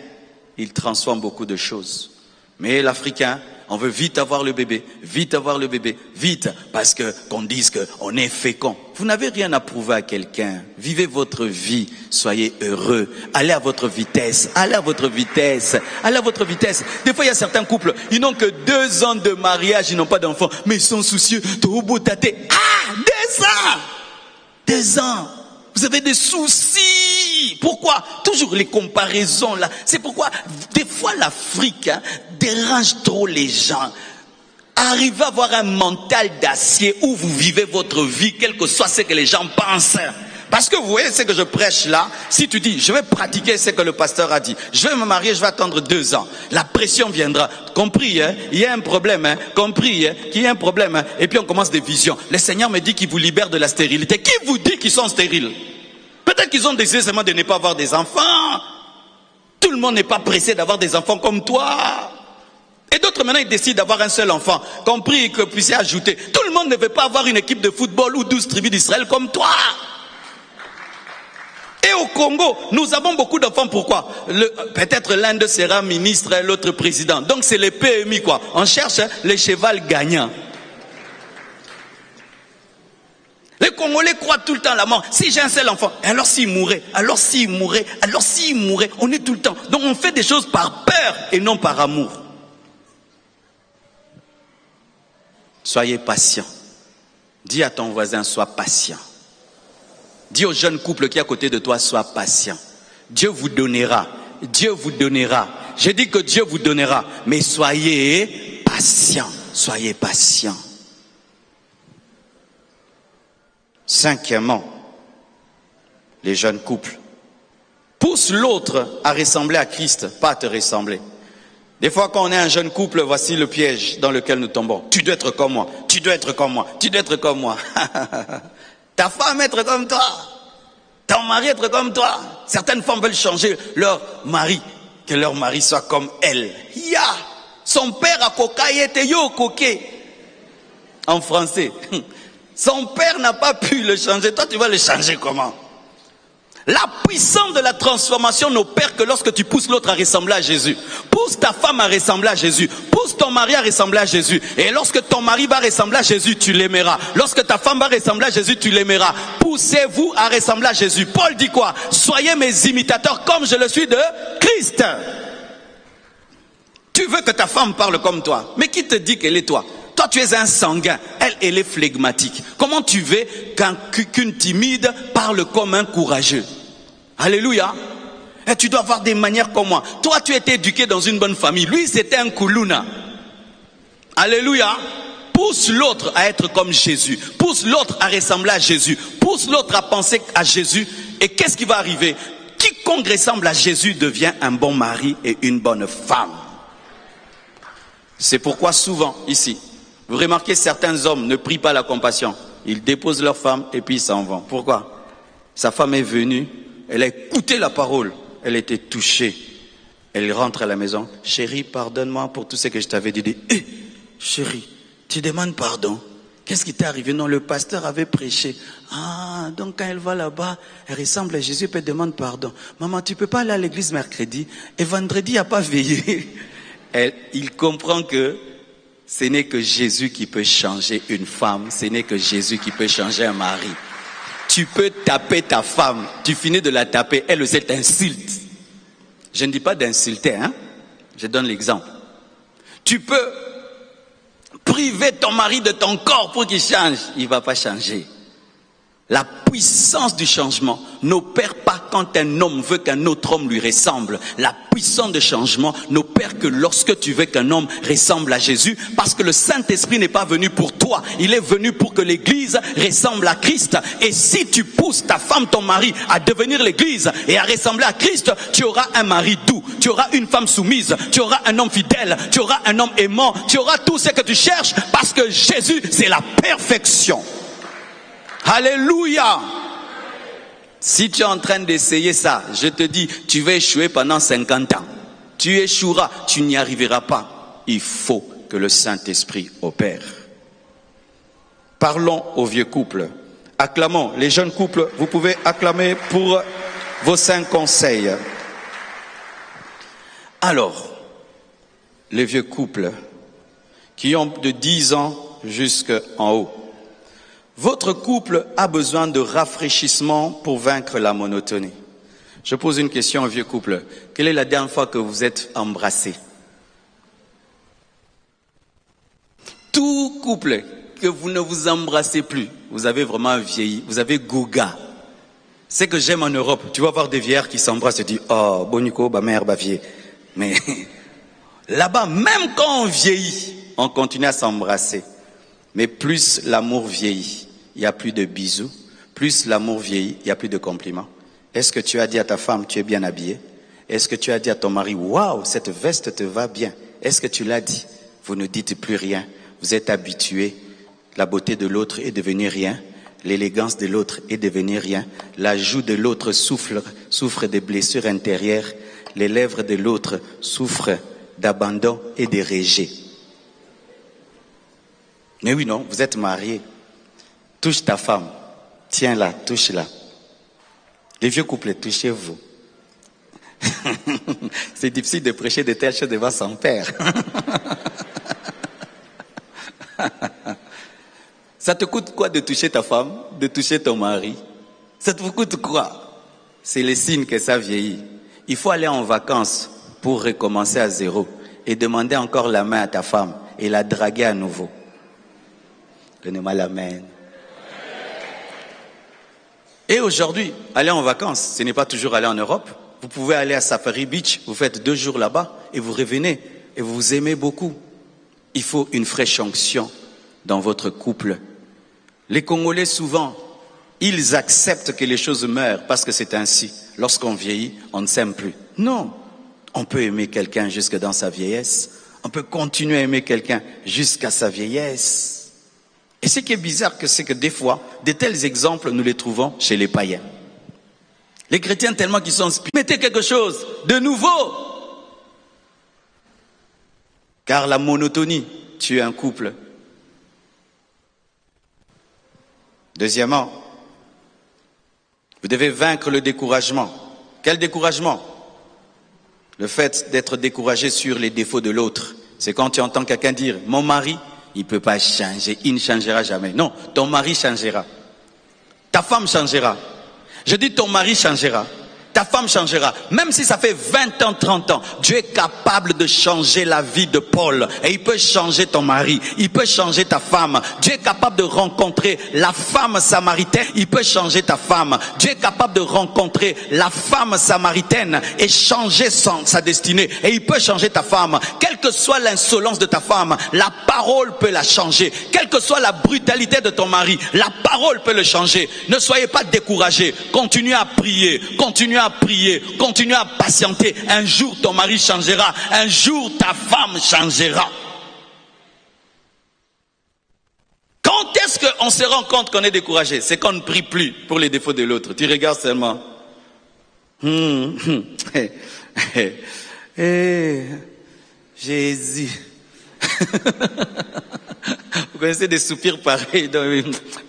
il transforme beaucoup de choses. Mais l'Africain, on veut vite avoir le bébé, vite, parce que qu'on dise qu'on est fécond. Vous n'avez rien à prouver à quelqu'un. Vivez votre vie, soyez heureux. Allez à votre vitesse, allez à votre vitesse, allez à votre vitesse. Des fois, il y a certains couples, ils n'ont que 2 ans de mariage, ils n'ont pas d'enfants, mais ils sont soucieux. Ah, 2 ans! 2 ans! Vous avez des soucis. Pourquoi? Toujours les comparaisons là. C'est pourquoi des fois l'Afrique dérange trop les gens. Arrivez à avoir un mental d'acier où vous vivez votre vie, quel que soit ce que les gens pensent. Parce que vous voyez ce que je prêche là, si tu dis, je vais pratiquer ce que le pasteur a dit, je vais me marier, je vais attendre 2 ans, la pression viendra. Compris, hein? Il y a un problème, hein? Compris, hein? Qu'il y a un problème, hein? Et puis on commence des visions. Le Seigneur me dit qu'il vous libère de la stérilité. Qui vous dit qu'ils sont stériles? Peut-être qu'ils ont décidé seulement de ne pas avoir des enfants. Tout le monde n'est pas pressé d'avoir des enfants comme toi. Et d'autres maintenant ils décident d'avoir un seul enfant, compris que vous puissiez ajouter. Tout le monde ne veut pas avoir une équipe de football ou 12 tribus d'Israël comme toi. Et au Congo, nous avons beaucoup d'enfants. Pourquoi? Peut-être l'un d'eux sera ministre et l'autre président. Donc c'est les PMI quoi. On cherche les chevals gagnants. Les Congolais croient tout le temps à la mort. Si j'ai un seul enfant, alors s'il mourait, alors s'il mourait, alors s'il mourait, on est tout le temps. Donc on fait des choses par peur et non par amour. Soyez patient. Dis à ton voisin, sois patient. Dis au jeune couple qui est à côté de toi, sois patient. Dieu vous donnera. Dieu vous donnera. Je dis que Dieu vous donnera. Mais soyez patient. Soyez patient. Cinquièmement, les jeunes couples. Pousse l'autre à ressembler à Christ, pas à te ressembler. Des fois, quand on est un jeune couple, voici le piège dans lequel nous tombons. Tu dois être comme moi, tu dois être comme moi, tu dois être comme moi. Ta femme être comme toi, ton mari être comme toi. Certaines femmes veulent changer leur mari, que leur mari soit comme elle. Ya, son père a cocaillé, yo coqué. En français. Son père n'a pas pu le changer. Toi, tu vas le changer comment? La puissance de la transformation n'opère que lorsque tu pousses l'autre à ressembler à Jésus. Pousse ta femme à ressembler à Jésus. Pousse ton mari à ressembler à Jésus. Et lorsque ton mari va ressembler à Jésus, tu l'aimeras. Lorsque ta femme va ressembler à Jésus, tu l'aimeras. Poussez-vous à ressembler à Jésus. Paul dit quoi? Soyez mes imitateurs comme je le suis de Christ. Tu veux que ta femme parle comme toi. Mais qui te dit qu'elle est toi? Toi, tu es un sanguin. Elle est flegmatique. Comment tu veux qu'une timide parle comme un courageux? Alléluia. Et tu dois avoir des manières comme moi. Toi, tu étais éduqué dans une bonne famille. Lui, c'était un koulouna. Alléluia. Pousse l'autre à être comme Jésus. Pousse l'autre à ressembler à Jésus. Pousse l'autre à penser à Jésus. Et qu'est-ce qui va arriver? Quiconque ressemble à Jésus devient un bon mari et une bonne femme. C'est pourquoi souvent, ici, vous remarquez, certains hommes ne prient pas la compassion. Ils déposent leur femme et puis ils s'en vont. Pourquoi? Sa femme est venue, elle a écouté la parole, elle était touchée. Elle rentre à la maison. Chérie, pardonne-moi pour tout ce que je t'avais dit. Hé, chérie, tu demandes pardon. Qu'est-ce qui t'est arrivé? Non, le pasteur avait prêché. Ah, donc quand elle va là-bas, elle ressemble à Jésus, puis elle demande pardon. Maman, tu peux pas aller à l'église mercredi et vendredi, il n'y a pas veillé. Il comprend que ce n'est que Jésus qui peut changer une femme. Ce n'est que Jésus qui peut changer un mari. Tu peux taper ta femme. Tu finis de la taper. Elle aussi t'insulte. Je ne dis pas d'insulter, hein. Je donne l'exemple. Tu peux priver ton mari de ton corps pour qu'il change. Il ne va pas changer. La puissance du changement n'opère pas quand un homme veut qu'un autre homme lui ressemble. La puissance de changement n'opère que lorsque tu veux qu'un homme ressemble à Jésus, parce que le Saint-Esprit n'est pas venu pour toi. Il est venu pour que l'Église ressemble à Christ. Et si tu pousses ta femme, ton mari à devenir l'Église et à ressembler à Christ, tu auras un mari doux, tu auras une femme soumise, tu auras un homme fidèle, tu auras un homme aimant, tu auras tout ce que tu cherches, parce que Jésus, c'est la perfection. Alléluia. Si tu es en train d'essayer ça, je te dis, tu vas échouer pendant 50 ans. Tu échoueras, tu n'y arriveras pas. Il faut que le Saint-Esprit opère. Parlons aux vieux couples. Acclamons. Les jeunes couples, vous pouvez acclamer pour vos 5 conseils. Alors, les vieux couples qui ont de 10 ans jusqu'en haut. Votre couple a besoin de rafraîchissement pour vaincre la monotonie. Je pose une question au vieux couple. Quelle est la dernière fois que vous êtes embrassés? Tout couple que vous ne vous embrassez plus, vous avez vraiment vieilli, vous avez goga. C'est que j'aime en Europe. Tu vas voir des vieillards qui s'embrassent et disent « Oh, Bonico, ba mère, ba vieux. » Mais là-bas, même quand on vieillit, on continue à s'embrasser. Mais plus l'amour vieillit, il n'y a plus de bisous. Plus l'amour vieillit, il n'y a plus de compliments. Est-ce que tu as dit à ta femme, tu es bien habillée? Est-ce que tu as dit à ton mari, waouh, cette veste te va bien? Est-ce que tu l'as dit? Vous ne dites plus rien. Vous êtes habitué. La beauté de l'autre est devenue rien. l'élégance de l'autre est devenue rien. La joue de l'autre souffre de blessures intérieures. Les lèvres de l'autre souffrent d'abandon et de rejet. Mais oui, non, vous êtes mariés. Touche ta femme. Tiens-la, touche-la. Les vieux couples, touchez-vous. C'est difficile de prêcher de telles choses devant son père. Ça te coûte quoi de toucher ta femme, de toucher ton mari? Ça te coûte quoi? C'est le signe que ça vieillit. Il faut aller en vacances pour recommencer à zéro et demander encore la main à ta femme et la draguer à nouveau. Donnez-moi la main. Et aujourd'hui, aller en vacances, ce n'est pas toujours aller en Europe. Vous pouvez aller à Safari Beach, vous faites 2 jours là-bas et vous revenez et vous vous aimez beaucoup. Il faut une fraîche onction dans votre couple. Les Congolais, souvent, ils acceptent que les choses meurent parce que c'est ainsi. Lorsqu'on vieillit, on ne s'aime plus. Non, on peut aimer quelqu'un jusque dans sa vieillesse. On peut continuer à aimer quelqu'un jusqu'à sa vieillesse. Et ce qui est bizarre, c'est que des fois, de tels exemples, nous les trouvons chez les païens. Les chrétiens, tellement qu'ils sont inspirés, mettez quelque chose de nouveau. Car la monotonie tue un couple. Deuxièmement, vous devez vaincre le découragement. Quel découragement? Le fait d'être découragé sur les défauts de l'autre. C'est quand tu entends quelqu'un dire « Mon mari, il ne peut pas changer, il ne changera jamais. » Non, ton mari changera. Ta femme changera. Je dis ton mari changera. Ta femme changera. Même si ça fait 20 ans, 30 ans, Dieu est capable de changer la vie de Paul. Et il peut changer ton mari. Il peut changer ta femme. Dieu est capable de rencontrer la femme samaritaine. Il peut changer ta femme. Dieu est capable de rencontrer la femme samaritaine et changer sa destinée. Et il peut changer ta femme. Quelle que soit l'insolence de ta femme, la parole peut la changer. Quelle que soit la brutalité de ton mari, la parole peut le changer. Ne soyez pas découragés. Continuez à prier. Continuez à prier, continue à patienter. Un jour ton mari changera, un jour ta femme changera. Quand est-ce qu'on se rend compte qu'on est découragé? C'est qu'on ne prie plus pour les défauts de l'autre. Tu regardes seulement. Jésus. Vous connaissez des soupirs pareils.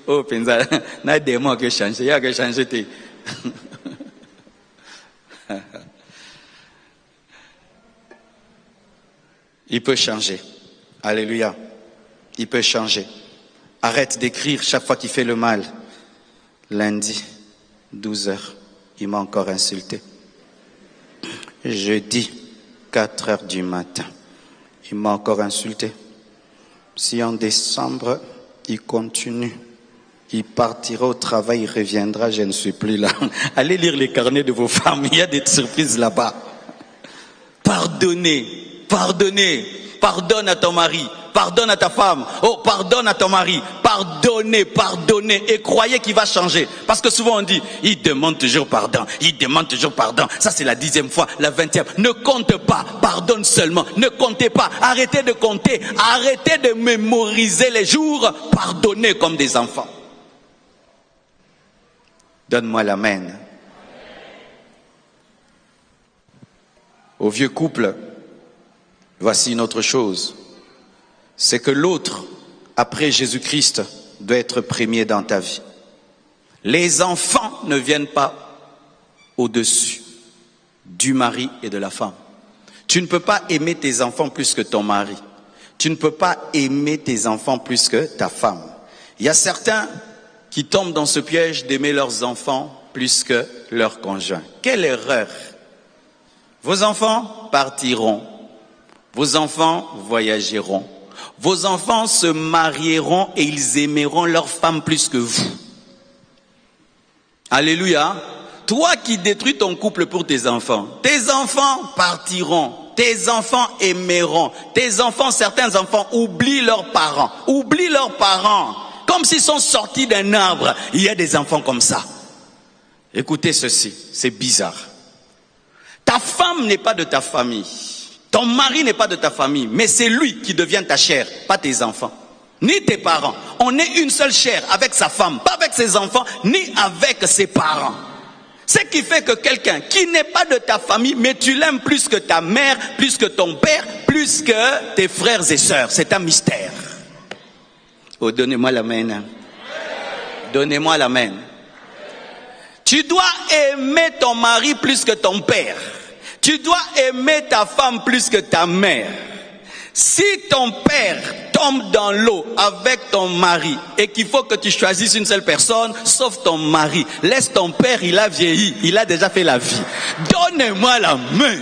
Oh, Penza, il y a des mots qui changent. Il y a que changer. Il peut changer. Alléluia. Il peut changer. Arrête d'écrire chaque fois qu'il fait le mal. Lundi, 12h, il m'a encore insulté. Jeudi, 4h du matin, il m'a encore insulté. Si en décembre, il continue, il partira au travail, il reviendra, je ne suis plus là. Allez lire les carnets de vos femmes, il y a des surprises là-bas. Pardonnez, pardonnez, pardonne à ton mari, pardonne à ta femme, oh pardonne à ton mari, pardonnez, pardonnez et croyez qu'il va changer. Parce que souvent on dit, il demande toujours pardon, il demande toujours pardon. Ça c'est la 10e fois, la 20e. Ne compte pas, pardonne seulement, ne comptez pas, arrêtez de compter, arrêtez de mémoriser les jours, pardonnez comme des enfants. Donne-moi la main. Au vieux couple, voici une autre chose. C'est que l'autre, après Jésus-Christ, doit être premier dans ta vie. Les enfants ne viennent pas au-dessus du mari et de la femme. Tu ne peux pas aimer tes enfants plus que ton mari. Tu ne peux pas aimer tes enfants plus que ta femme. Il y a certains qui tombent dans ce piège d'aimer leurs enfants plus que leurs conjoints. Quelle erreur! Vos enfants partiront. Vos enfants voyageront. Vos enfants se marieront et ils aimeront leur femme plus que vous. Alléluia. Toi qui détruis ton couple pour tes enfants partiront. Tes enfants aimeront. Tes enfants, certains enfants oublient leurs parents. Oublient leurs parents. Comme s'ils sont sortis d'un arbre. Il y a des enfants comme ça. Écoutez ceci, c'est bizarre. Ta femme n'est pas de ta famille. Ton mari n'est pas de ta famille, mais c'est lui qui devient ta chair, pas tes enfants, ni tes parents. On est une seule chair avec sa femme, pas avec ses enfants, ni avec ses parents. Ce qui fait que quelqu'un qui n'est pas de ta famille, mais tu l'aimes plus que ta mère, plus que ton père, plus que tes frères et sœurs, c'est un mystère. Oh, donnez-moi l'amen. Donnez-moi l'amen. Tu dois aimer ton mari plus que ton père. Tu dois aimer ta femme plus que ta mère. Si ton père tombe dans l'eau avec ton mari et qu'il faut que tu choisisses une seule personne, sauf ton mari, laisse ton père, il a vieilli, il a déjà fait la vie. Donnez-moi la main.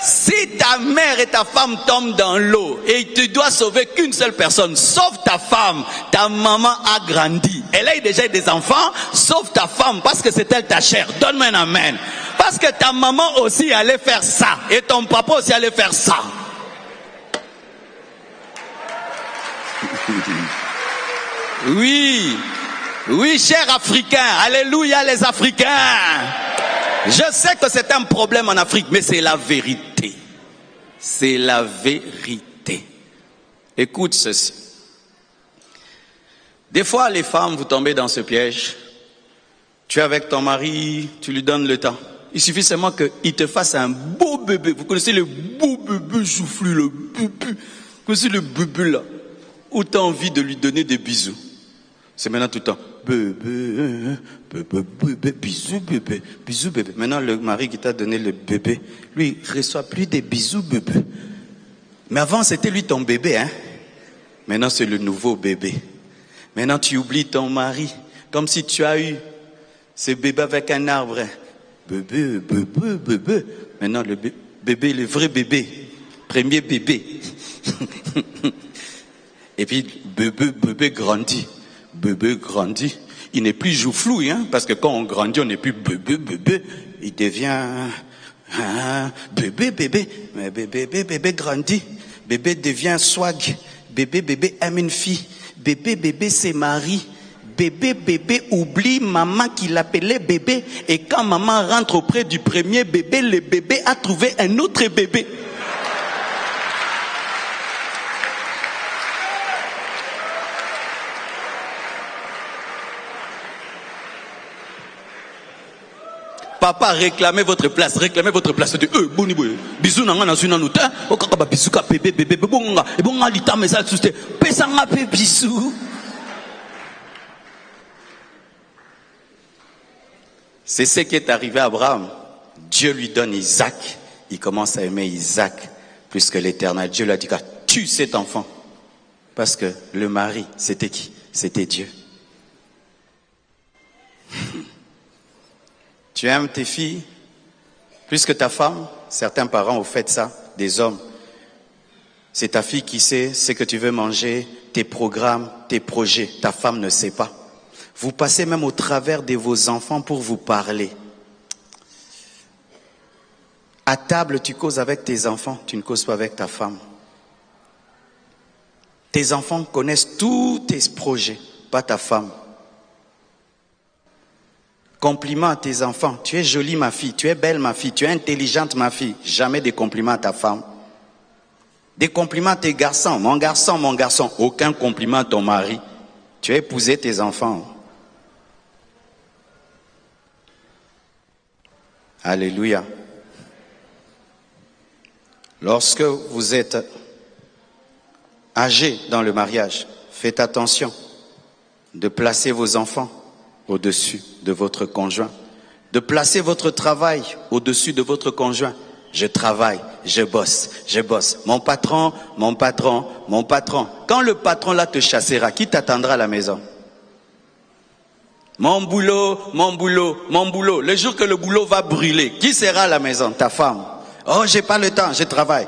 Si ta mère et ta femme tombent dans l'eau et tu dois sauver qu'une seule personne, sauf ta femme, ta maman a grandi. Elle a déjà des enfants, sauf ta femme, parce que c'est elle ta chair. Donne-moi un amen. Parce que ta maman aussi allait faire ça. Et ton papa aussi allait faire ça. Oui. Oui, chers Africains. Alléluia les Africains. Je sais que c'est un problème en Afrique, mais c'est la vérité. C'est la vérité. Écoute ceci. Des fois, les femmes, vous tombez dans ce piège. Tu es avec ton mari, tu lui donnes le temps. Il suffit seulement qu'il te fasse un beau bébé. Vous connaissez le beau bébé joufflu, le bébé. Vous connaissez le bébé là, où tu as envie de lui donner des bisous. C'est maintenant tout le temps. Bébé, bébé, bébé, bisous bébé, bisous bébé. Maintenant le mari qui t'a donné le bébé, lui, il reçoit plus des bisous bébé. Mais avant c'était lui ton bébé, hein. Maintenant c'est le nouveau bébé. Maintenant tu oublies ton mari, comme si tu as eu ce bébé avec un arbre. Bébé, bébé, bébé. Maintenant le bébé, le vrai bébé, premier bébé. Et puis bébé grandit. Bébé grandit, il n'est plus joufflou, hein, parce que quand on grandit, on n'est plus bébé, il devient bébé, mais bébé grandit, bébé devient swag, bébé aime une fille, bébé se marie, bébé oublie maman qui l'appelait bébé, et quand maman rentre auprès du premier bébé, le bébé a trouvé un autre bébé. Papa, réclamez votre place, réclamez votre place. Bisous nanga na suna nuta, okaka bisou ka bébé bonga, et bonga lita mesa susté, pesanga pe bisou. C'est ce qui est arrivé à Abraham. Dieu lui donne Isaac, il commence à aimer Isaac plus que l'Éternel. Dieu lui a dit, tue cet enfant. Parce que le mari, c'était qui? C'était Dieu. Tu aimes tes filles plus que ta femme? Certains parents ont fait ça, des hommes. C'est ta fille qui sait ce que tu veux manger, tes programmes, tes projets. Ta femme ne sait pas. Vous passez même au travers de vos enfants pour vous parler. À table, tu causes avec tes enfants, tu ne causes pas avec ta femme. Tes enfants connaissent tous tes projets, pas ta femme. Compliments à tes enfants. Tu es jolie ma fille, tu es belle ma fille, tu es intelligente ma fille. Jamais des compliments à ta femme. Des compliments à tes garçons. Mon garçon, mon garçon. Aucun compliment à ton mari. Tu as épousé tes enfants. Alléluia. Lorsque vous êtes âgé dans le mariage, faites attention de placer vos enfants au-dessus de votre conjoint, de placer votre travail au-dessus de votre conjoint. Je travaille, je bosse. Mon patron, mon patron, mon patron. Quand le patron là te chassera, qui t'attendra à la maison? Mon boulot, mon boulot, mon boulot. Le jour que le boulot va brûler, qui sera à la maison? Ta femme. Oh, j'ai pas le temps, je travaille.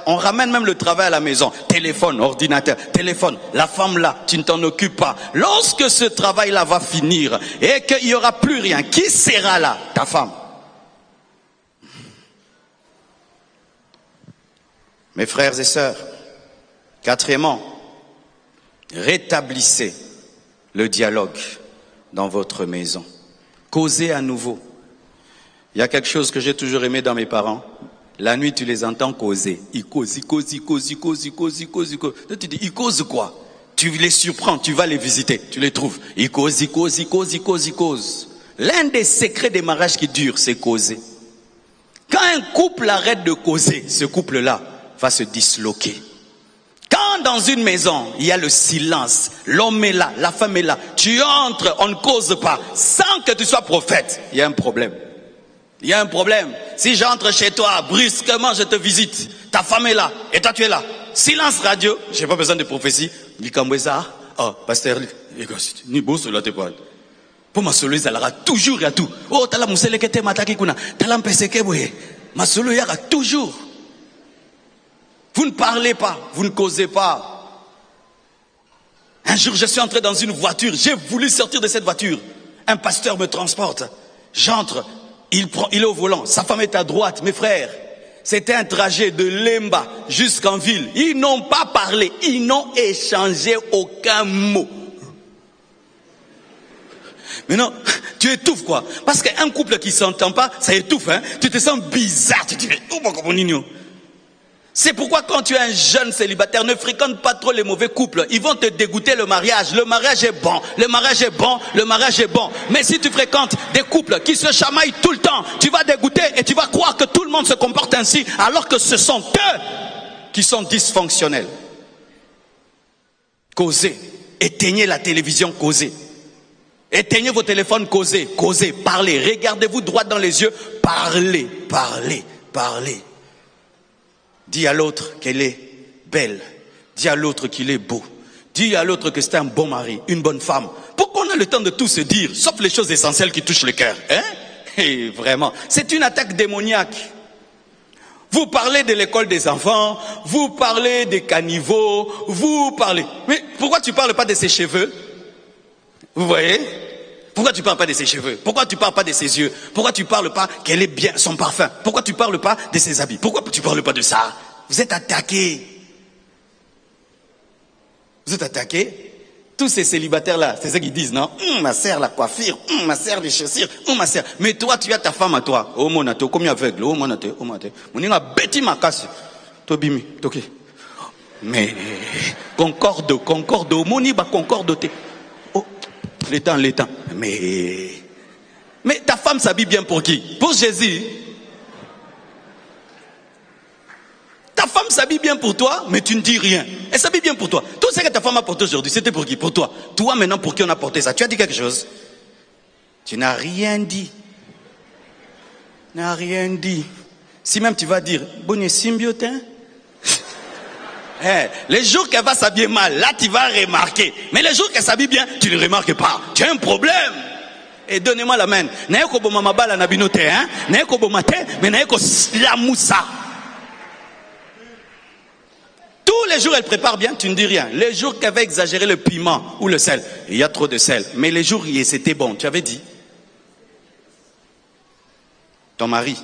On ramène même le travail à la maison. Téléphone, ordinateur, téléphone. La femme là, tu ne t'en occupes pas. Lorsque ce travail-là va finir et qu'il n'y aura plus rien, qui sera là? Ta femme. Mes frères et sœurs, quatrièmement, rétablissez le dialogue dans votre maison. Causez à nouveau. Il y a quelque chose que j'ai toujours aimé dans mes parents. La nuit, tu les entends causer. Ils causent. Toi, tu dis, ils causent quoi? Tu les surprends, tu vas les visiter, tu les trouves. Ils causent. L'un des secrets des mariages qui durent, c'est causer. Quand un couple arrête de causer, ce couple-là va se disloquer. Quand dans une maison, il y a le silence, l'homme est là, la femme est là, tu entres, on ne cause pas, sans que tu sois prophète, il y a un problème. Il y a un problème. Si j'entre chez toi, brusquement je te visite, ta femme est là, et toi tu es là. Silence radio, je n'ai pas besoin de prophétie. Oh, pasteur, ni beau cela te parle. Pour ma solo, il aura toujours et à tout. Oh, t'as la mousselle qui te mataki kuna, t'as la mpese que boué. Ma solo, il y aura toujours. Vous ne parlez pas, vous ne causez pas. Un jour, je suis entré dans une voiture, j'ai voulu sortir de cette voiture. Un pasteur me transporte. J'entre, il est au volant, sa femme est à droite, mes frères. C'était un trajet de Lemba jusqu'en ville. Ils n'ont pas parlé, ils n'ont échangé aucun mot. Mais non, tu étouffes quoi. Parce qu'un couple qui ne s'entend pas, ça étouffe. Hein? Tu te sens bizarre, tu te dis, oh mon nignon. C'est pourquoi quand tu es un jeune célibataire, ne fréquente pas trop les mauvais couples. Ils vont te dégoûter le mariage. Le mariage est bon, le mariage est bon, le mariage est bon. Mais si tu fréquentes des couples qui se chamaillent tout le temps, tu vas dégoûter et tu vas croire que tout le monde se comporte ainsi, alors que ce sont eux qui sont dysfonctionnels. Causez. Éteignez la télévision, causez. Éteignez vos téléphones, causez, causez, parlez. Regardez-vous droit dans les yeux, parlez, parlez, parlez. Dis à l'autre qu'elle est belle. Dis à l'autre qu'il est beau. Dis à l'autre que c'est un bon mari, une bonne femme. Pourquoi on a le temps de tout se dire, sauf les choses essentielles qui touchent le cœur, hein? Et vraiment, c'est une attaque démoniaque. Vous parlez de l'école des enfants, vous parlez des caniveaux, vous parlez... Mais pourquoi tu ne parles pas de ses cheveux? Vous voyez? Pourquoi tu ne parles pas de ses cheveux? Pourquoi tu ne parles pas de ses yeux? Pourquoi tu ne parles pas qu'elle est bien, son parfum? Pourquoi tu ne parles pas de ses habits? Pourquoi tu ne parles pas de ça? Vous êtes attaqués. Vous êtes attaqués. Tous ces célibataires-là, c'est ça qu'ils disent, non? Ma sœur, la coiffure, ma sœur, les chaussures, ma sœur. Mais toi, tu as ta femme à toi. Oh mon ato, comme aveugle, oh mon ato, oh mon ato. Mon a bêti ma casse. Tobimi, ok. Mais, concorde, moni ba concorde. Oh, les temps. Mais ta femme s'habille bien pour qui? Pour Jésus. Ta femme s'habille bien pour toi, mais tu ne dis rien. Elle s'habille bien pour toi. Tout ce que ta femme a porté aujourd'hui, c'était pour qui? Pour toi. Toi maintenant, pour qui on a porté ça? Tu as dit quelque chose? Tu n'as rien dit. Tu n'as rien dit. Si même tu vas dire, bonne symbiotin. Les jours qu'elle va s'habiller mal, là tu vas remarquer. Mais les jours qu'elle s'habille bien, tu ne remarques pas. Tu as un problème. Et donnez-moi la main. Naeko bo mamabala na binote, hein? Naeko bo mate, mais naeko la moussa. Tous les jours elle prépare bien, tu ne dis rien. Les jours qu'elle va exagérer le piment ou le sel, il y a trop de sel. Mais les jours où c'était bon, tu avais dit. Ton mari,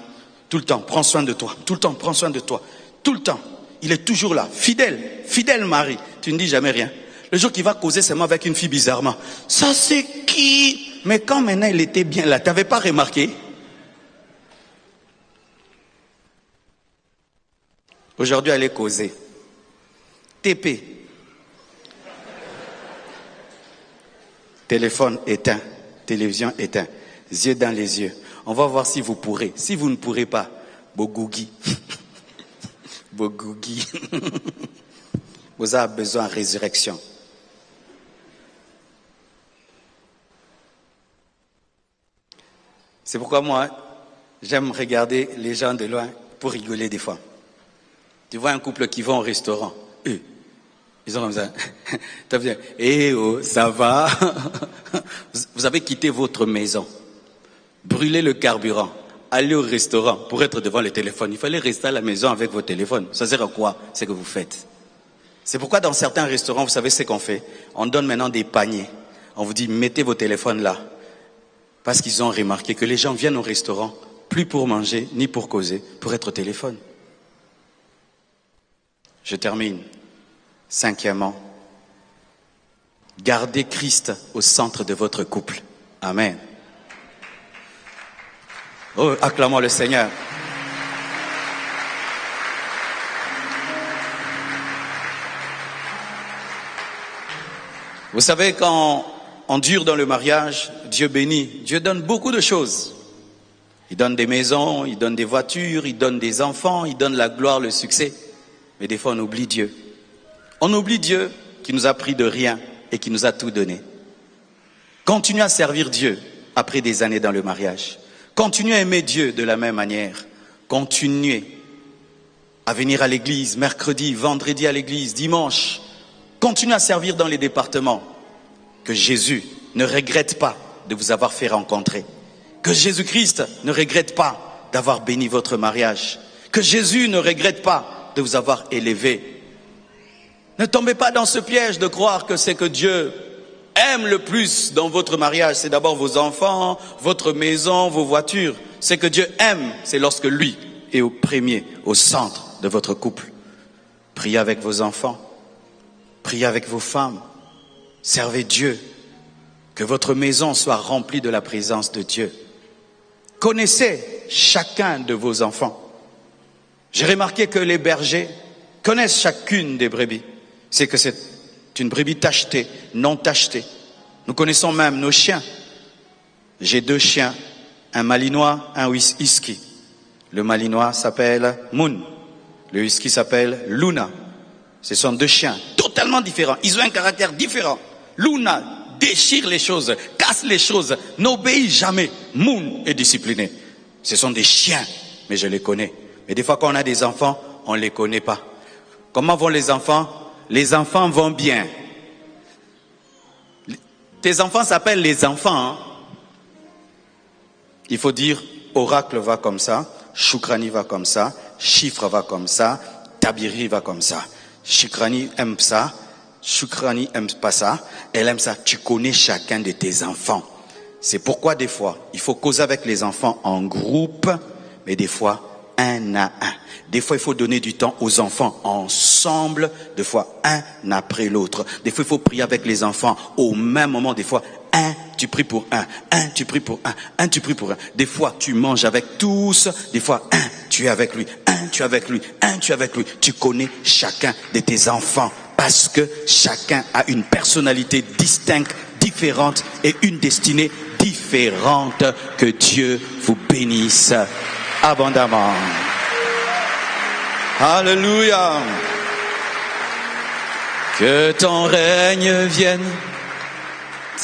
tout le temps, prends soin de toi. Tout le temps, prends soin de toi. Tout le temps. Il est toujours là, fidèle mari. Tu ne dis jamais rien. Le jour qu'il va causer seulement avec une fille bizarrement. Ça c'est qui? Mais quand maintenant il était bien là, tu n'avais pas remarqué? Aujourd'hui, elle est causée. TP. Téléphone éteint, télévision éteint, yeux dans les yeux. On va voir si vous pourrez. Si vous ne pourrez pas, Bogougui. Bogougui. Vous avez besoin de résurrection. C'est pourquoi moi, j'aime regarder les gens de loin pour rigoler des fois. Tu vois un couple qui va au restaurant. Ils ont comme ça. Eh oh, ça va. Vous avez quitté votre maison. Brûlé le carburant. Aller au restaurant pour être devant le téléphone. Il fallait rester à la maison avec vos téléphones. Ça sert à quoi? C'est que vous faites. C'est pourquoi dans certains restaurants, vous savez ce qu'on fait? On donne maintenant des paniers. On vous dit, mettez vos téléphones là. Parce qu'ils ont remarqué que les gens viennent au restaurant, plus pour manger, ni pour causer, pour être au téléphone. Je termine. Cinquièmement, gardez Christ au centre de votre couple. Amen. Oh, acclamons le Seigneur. Vous savez, quand on dure dans le mariage, Dieu bénit. Dieu donne beaucoup de choses. Il donne des maisons, il donne des voitures, il donne des enfants, il donne la gloire, le succès. Mais des fois, on oublie Dieu. On oublie Dieu qui nous a pris de rien et qui nous a tout donné. Continuez à servir Dieu après des années dans le mariage. Continuez à aimer Dieu de la même manière. Continuez à venir à l'église, mercredi, vendredi à l'église, dimanche. Continuez à servir dans les départements. Que Jésus ne regrette pas de vous avoir fait rencontrer. Que Jésus-Christ ne regrette pas d'avoir béni votre mariage. Que Jésus ne regrette pas de vous avoir élevé. Ne tombez pas dans ce piège de croire que c'est que Dieu aime le plus dans votre mariage. C'est d'abord vos enfants, votre maison, vos voitures. C'est que Dieu aime, c'est lorsque lui est au premier, au centre de votre couple. Priez avec vos enfants. Priez avec vos femmes. Servez Dieu. Que votre maison soit remplie de la présence de Dieu. Connaissez chacun de vos enfants. J'ai remarqué que les bergers connaissent chacune des brebis. C'est que c'est une brebis tachetée, non tachetée. Nous connaissons même nos chiens. J'ai 2 chiens, un malinois, un husky. Le malinois s'appelle Moon. Le husky s'appelle Luna. Ce sont 2 chiens totalement différents. Ils ont un caractère différent. Luna déchire les choses, casse les choses, n'obéit jamais. Moon est discipliné. Ce sont des chiens, mais je les connais. Mais des fois, quand on a des enfants, on ne les connaît pas. Comment vont les enfants? Les enfants vont bien. Tes enfants s'appellent les enfants. Hein? Il faut dire, oracle va comme ça, Choukrani va comme ça, chiffre va comme ça, Tabiri va comme ça. Choukrani aime ça, Choukrani aime pas ça, elle aime ça. Tu connais chacun de tes enfants. C'est pourquoi des fois, il faut causer avec les enfants en groupe, mais des fois, un à un. Des fois, il faut donner du temps aux enfants ensemble, des fois, un après l'autre. Des fois, il faut prier avec les enfants au même moment. Des fois, un, tu pries pour un, tu pries pour un, tu pries pour un. Des fois, tu manges avec tous. Des fois, un, tu es avec lui, un, tu es avec lui, un, tu es avec lui. Tu connais chacun de tes enfants parce que chacun a une personnalité distincte, différente et une destinée différente. Que Dieu vous bénisse abondamment. Alléluia. Que ton règne vienne,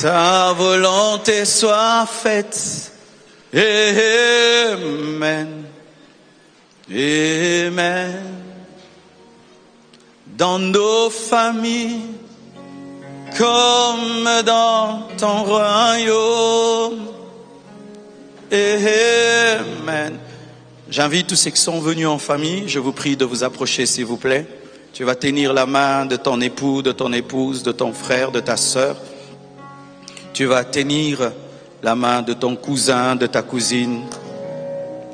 ta volonté soit faite. Amen. Amen. Dans nos familles, comme dans ton royaume. Amen. J'invite tous ceux qui sont venus en famille, je vous prie de vous approcher s'il vous plaît. Tu vas tenir la main de ton époux, de ton épouse, de ton frère, de ta sœur. Tu vas tenir la main de ton cousin, de ta cousine.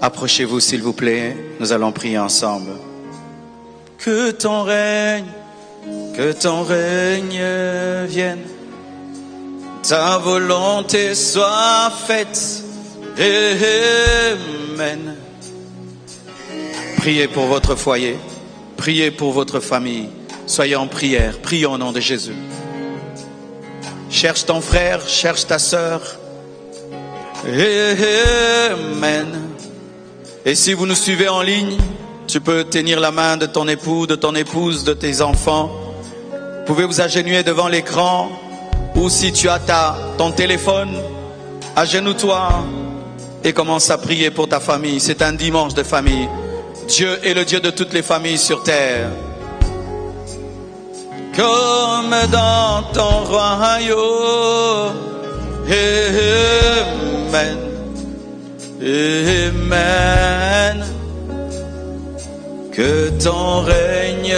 Approchez-vous s'il vous plaît, nous allons prier ensemble. Que ton règne vienne, ta volonté soit faite. Amen. Priez pour votre foyer, priez pour votre famille. Soyez en prière, priez au nom de Jésus. Cherche ton frère, cherche ta sœur. Amen. Et si vous nous suivez en ligne, tu peux tenir la main de ton époux, de ton épouse, de tes enfants. Vous pouvez vous agenouiller devant l'écran. Ou si tu as ton téléphone, agenouille-toi et commence à prier pour ta famille. C'est un dimanche de famille. Dieu est le Dieu de toutes les familles sur terre. Comme dans ton royaume. Amen. Amen. Que ton règne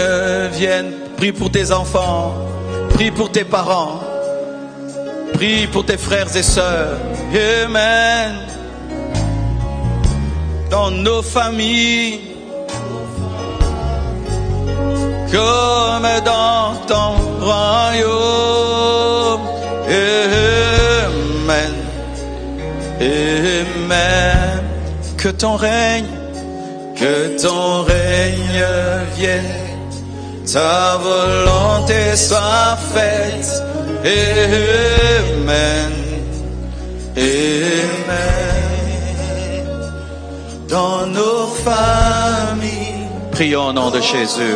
vienne. Prie pour tes enfants. Prie pour tes parents. Prie pour tes frères et sœurs. Amen. Dans nos familles. Comme dans ton royaume. Amen. Amen. Que ton règne vienne. Ta volonté soit faite. Amen. Amen. Dans nos familles. Prions au nom de Jésus.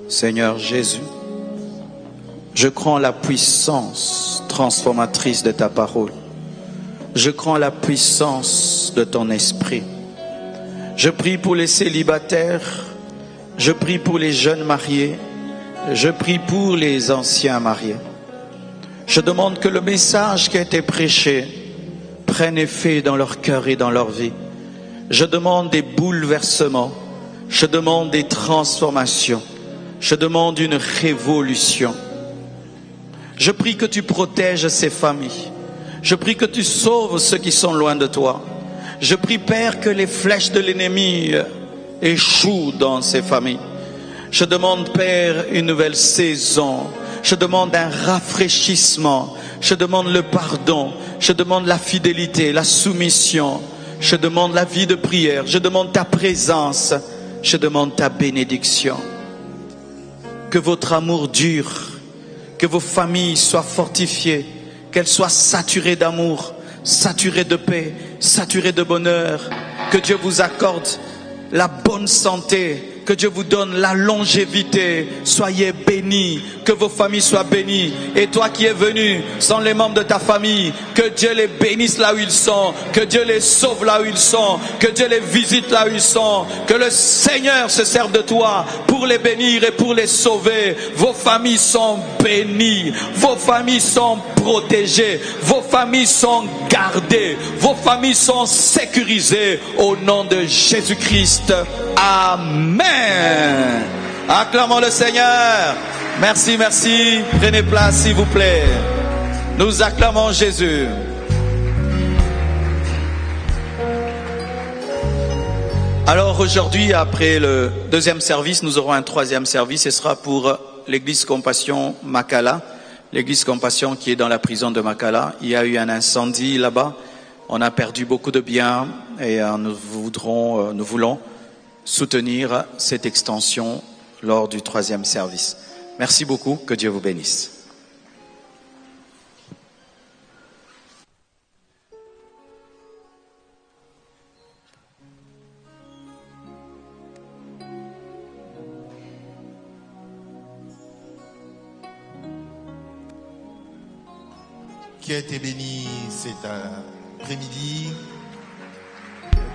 Seigneur Jésus, je crois en la puissance transformatrice de ta parole. Je crois en la puissance de ton esprit. Je prie pour les célibataires. Je prie pour les jeunes mariés. Je prie pour les anciens mariés. Je demande que le message qui a été prêché prenne effet dans leur cœur et dans leur vie. Je demande des bouleversements. Je demande des transformations. Je demande une révolution. Je prie que tu protèges ces familles. Je prie que tu sauves ceux qui sont loin de toi. Je prie, Père, que les flèches de l'ennemi échouent dans ces familles. Je demande, Père, une nouvelle saison. Je demande un rafraîchissement. Je demande le pardon. Je demande la fidélité, la soumission. Je demande la vie de prière. Je demande ta présence. Je demande ta bénédiction. Que votre amour dure, que vos familles soient fortifiées, qu'elles soient saturées d'amour, saturées de paix, saturées de bonheur. Que Dieu vous accorde la bonne santé, que Dieu vous donne la longévité. Soyez bénis, que vos familles soient bénies. Et toi qui es venu sans les membres de ta famille, que Dieu les bénisse là où ils sont, que Dieu les sauve là où ils sont, que Dieu les visite là où ils sont, que le Seigneur se serve de toi pour les bénir et pour les sauver. Vos familles sont bénies, vos familles sont protégées, vos familles sont gardées, vos familles sont sécurisées au nom de Jésus-Christ. Amen. Acclamons le Seigneur. Merci, merci. Prenez place s'il vous plaît. Nous acclamons Jésus. Alors aujourd'hui, après le deuxième service, nous aurons un troisième service. Ce sera pour l'église Compassion Makala. L'église Compassion qui est dans la prison de Makala. Il y a eu un incendie là-bas. On a perdu beaucoup de biens et nous voulons soutenir cette extension lors du troisième service. Merci beaucoup, que Dieu vous bénisse. Qui a été béni cet après-midi.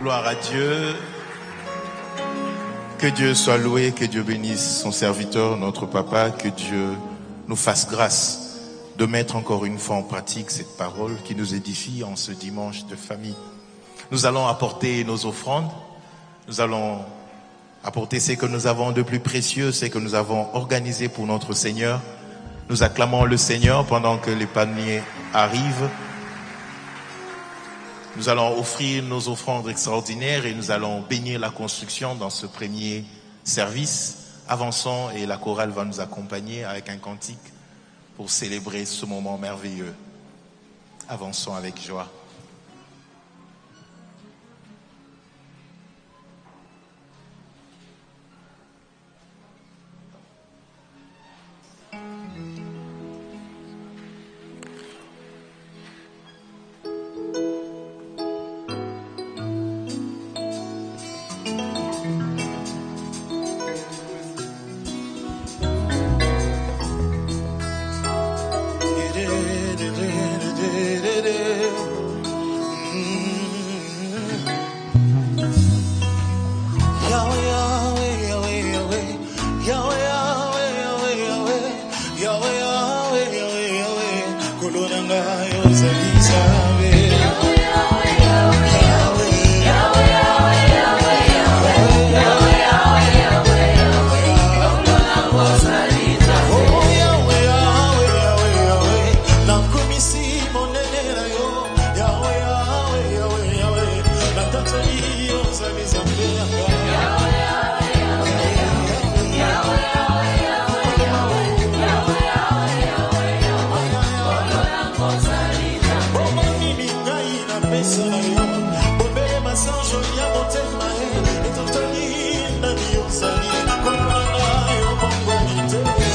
Gloire à Dieu. Que Dieu soit loué, que Dieu bénisse son serviteur, notre papa, que Dieu nous fasse grâce de mettre encore une fois en pratique cette parole qui nous édifie en ce dimanche de famille. Nous allons apporter nos offrandes, nous allons apporter ce que nous avons de plus précieux, ce que nous avons organisé pour notre Seigneur. Nous acclamons le Seigneur pendant que les paniers arrivent. Nous allons offrir nos offrandes extraordinaires et nous allons bénir la construction dans ce premier service. Avançons et la chorale va nous accompagner avec un cantique pour célébrer ce moment merveilleux. Avançons avec joie.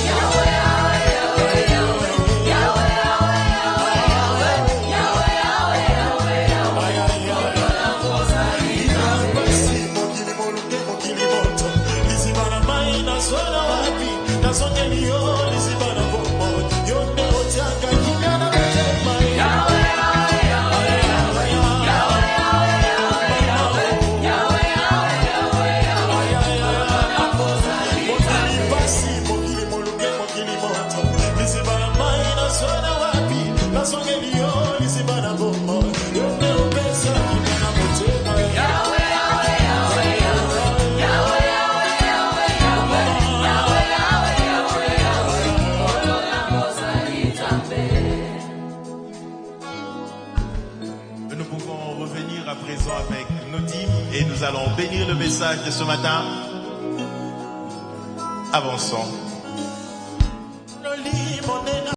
Yahweh, Nous pouvons revenir à présent avec nos dîmes et nous allons bénir le message de ce matin. Avançons.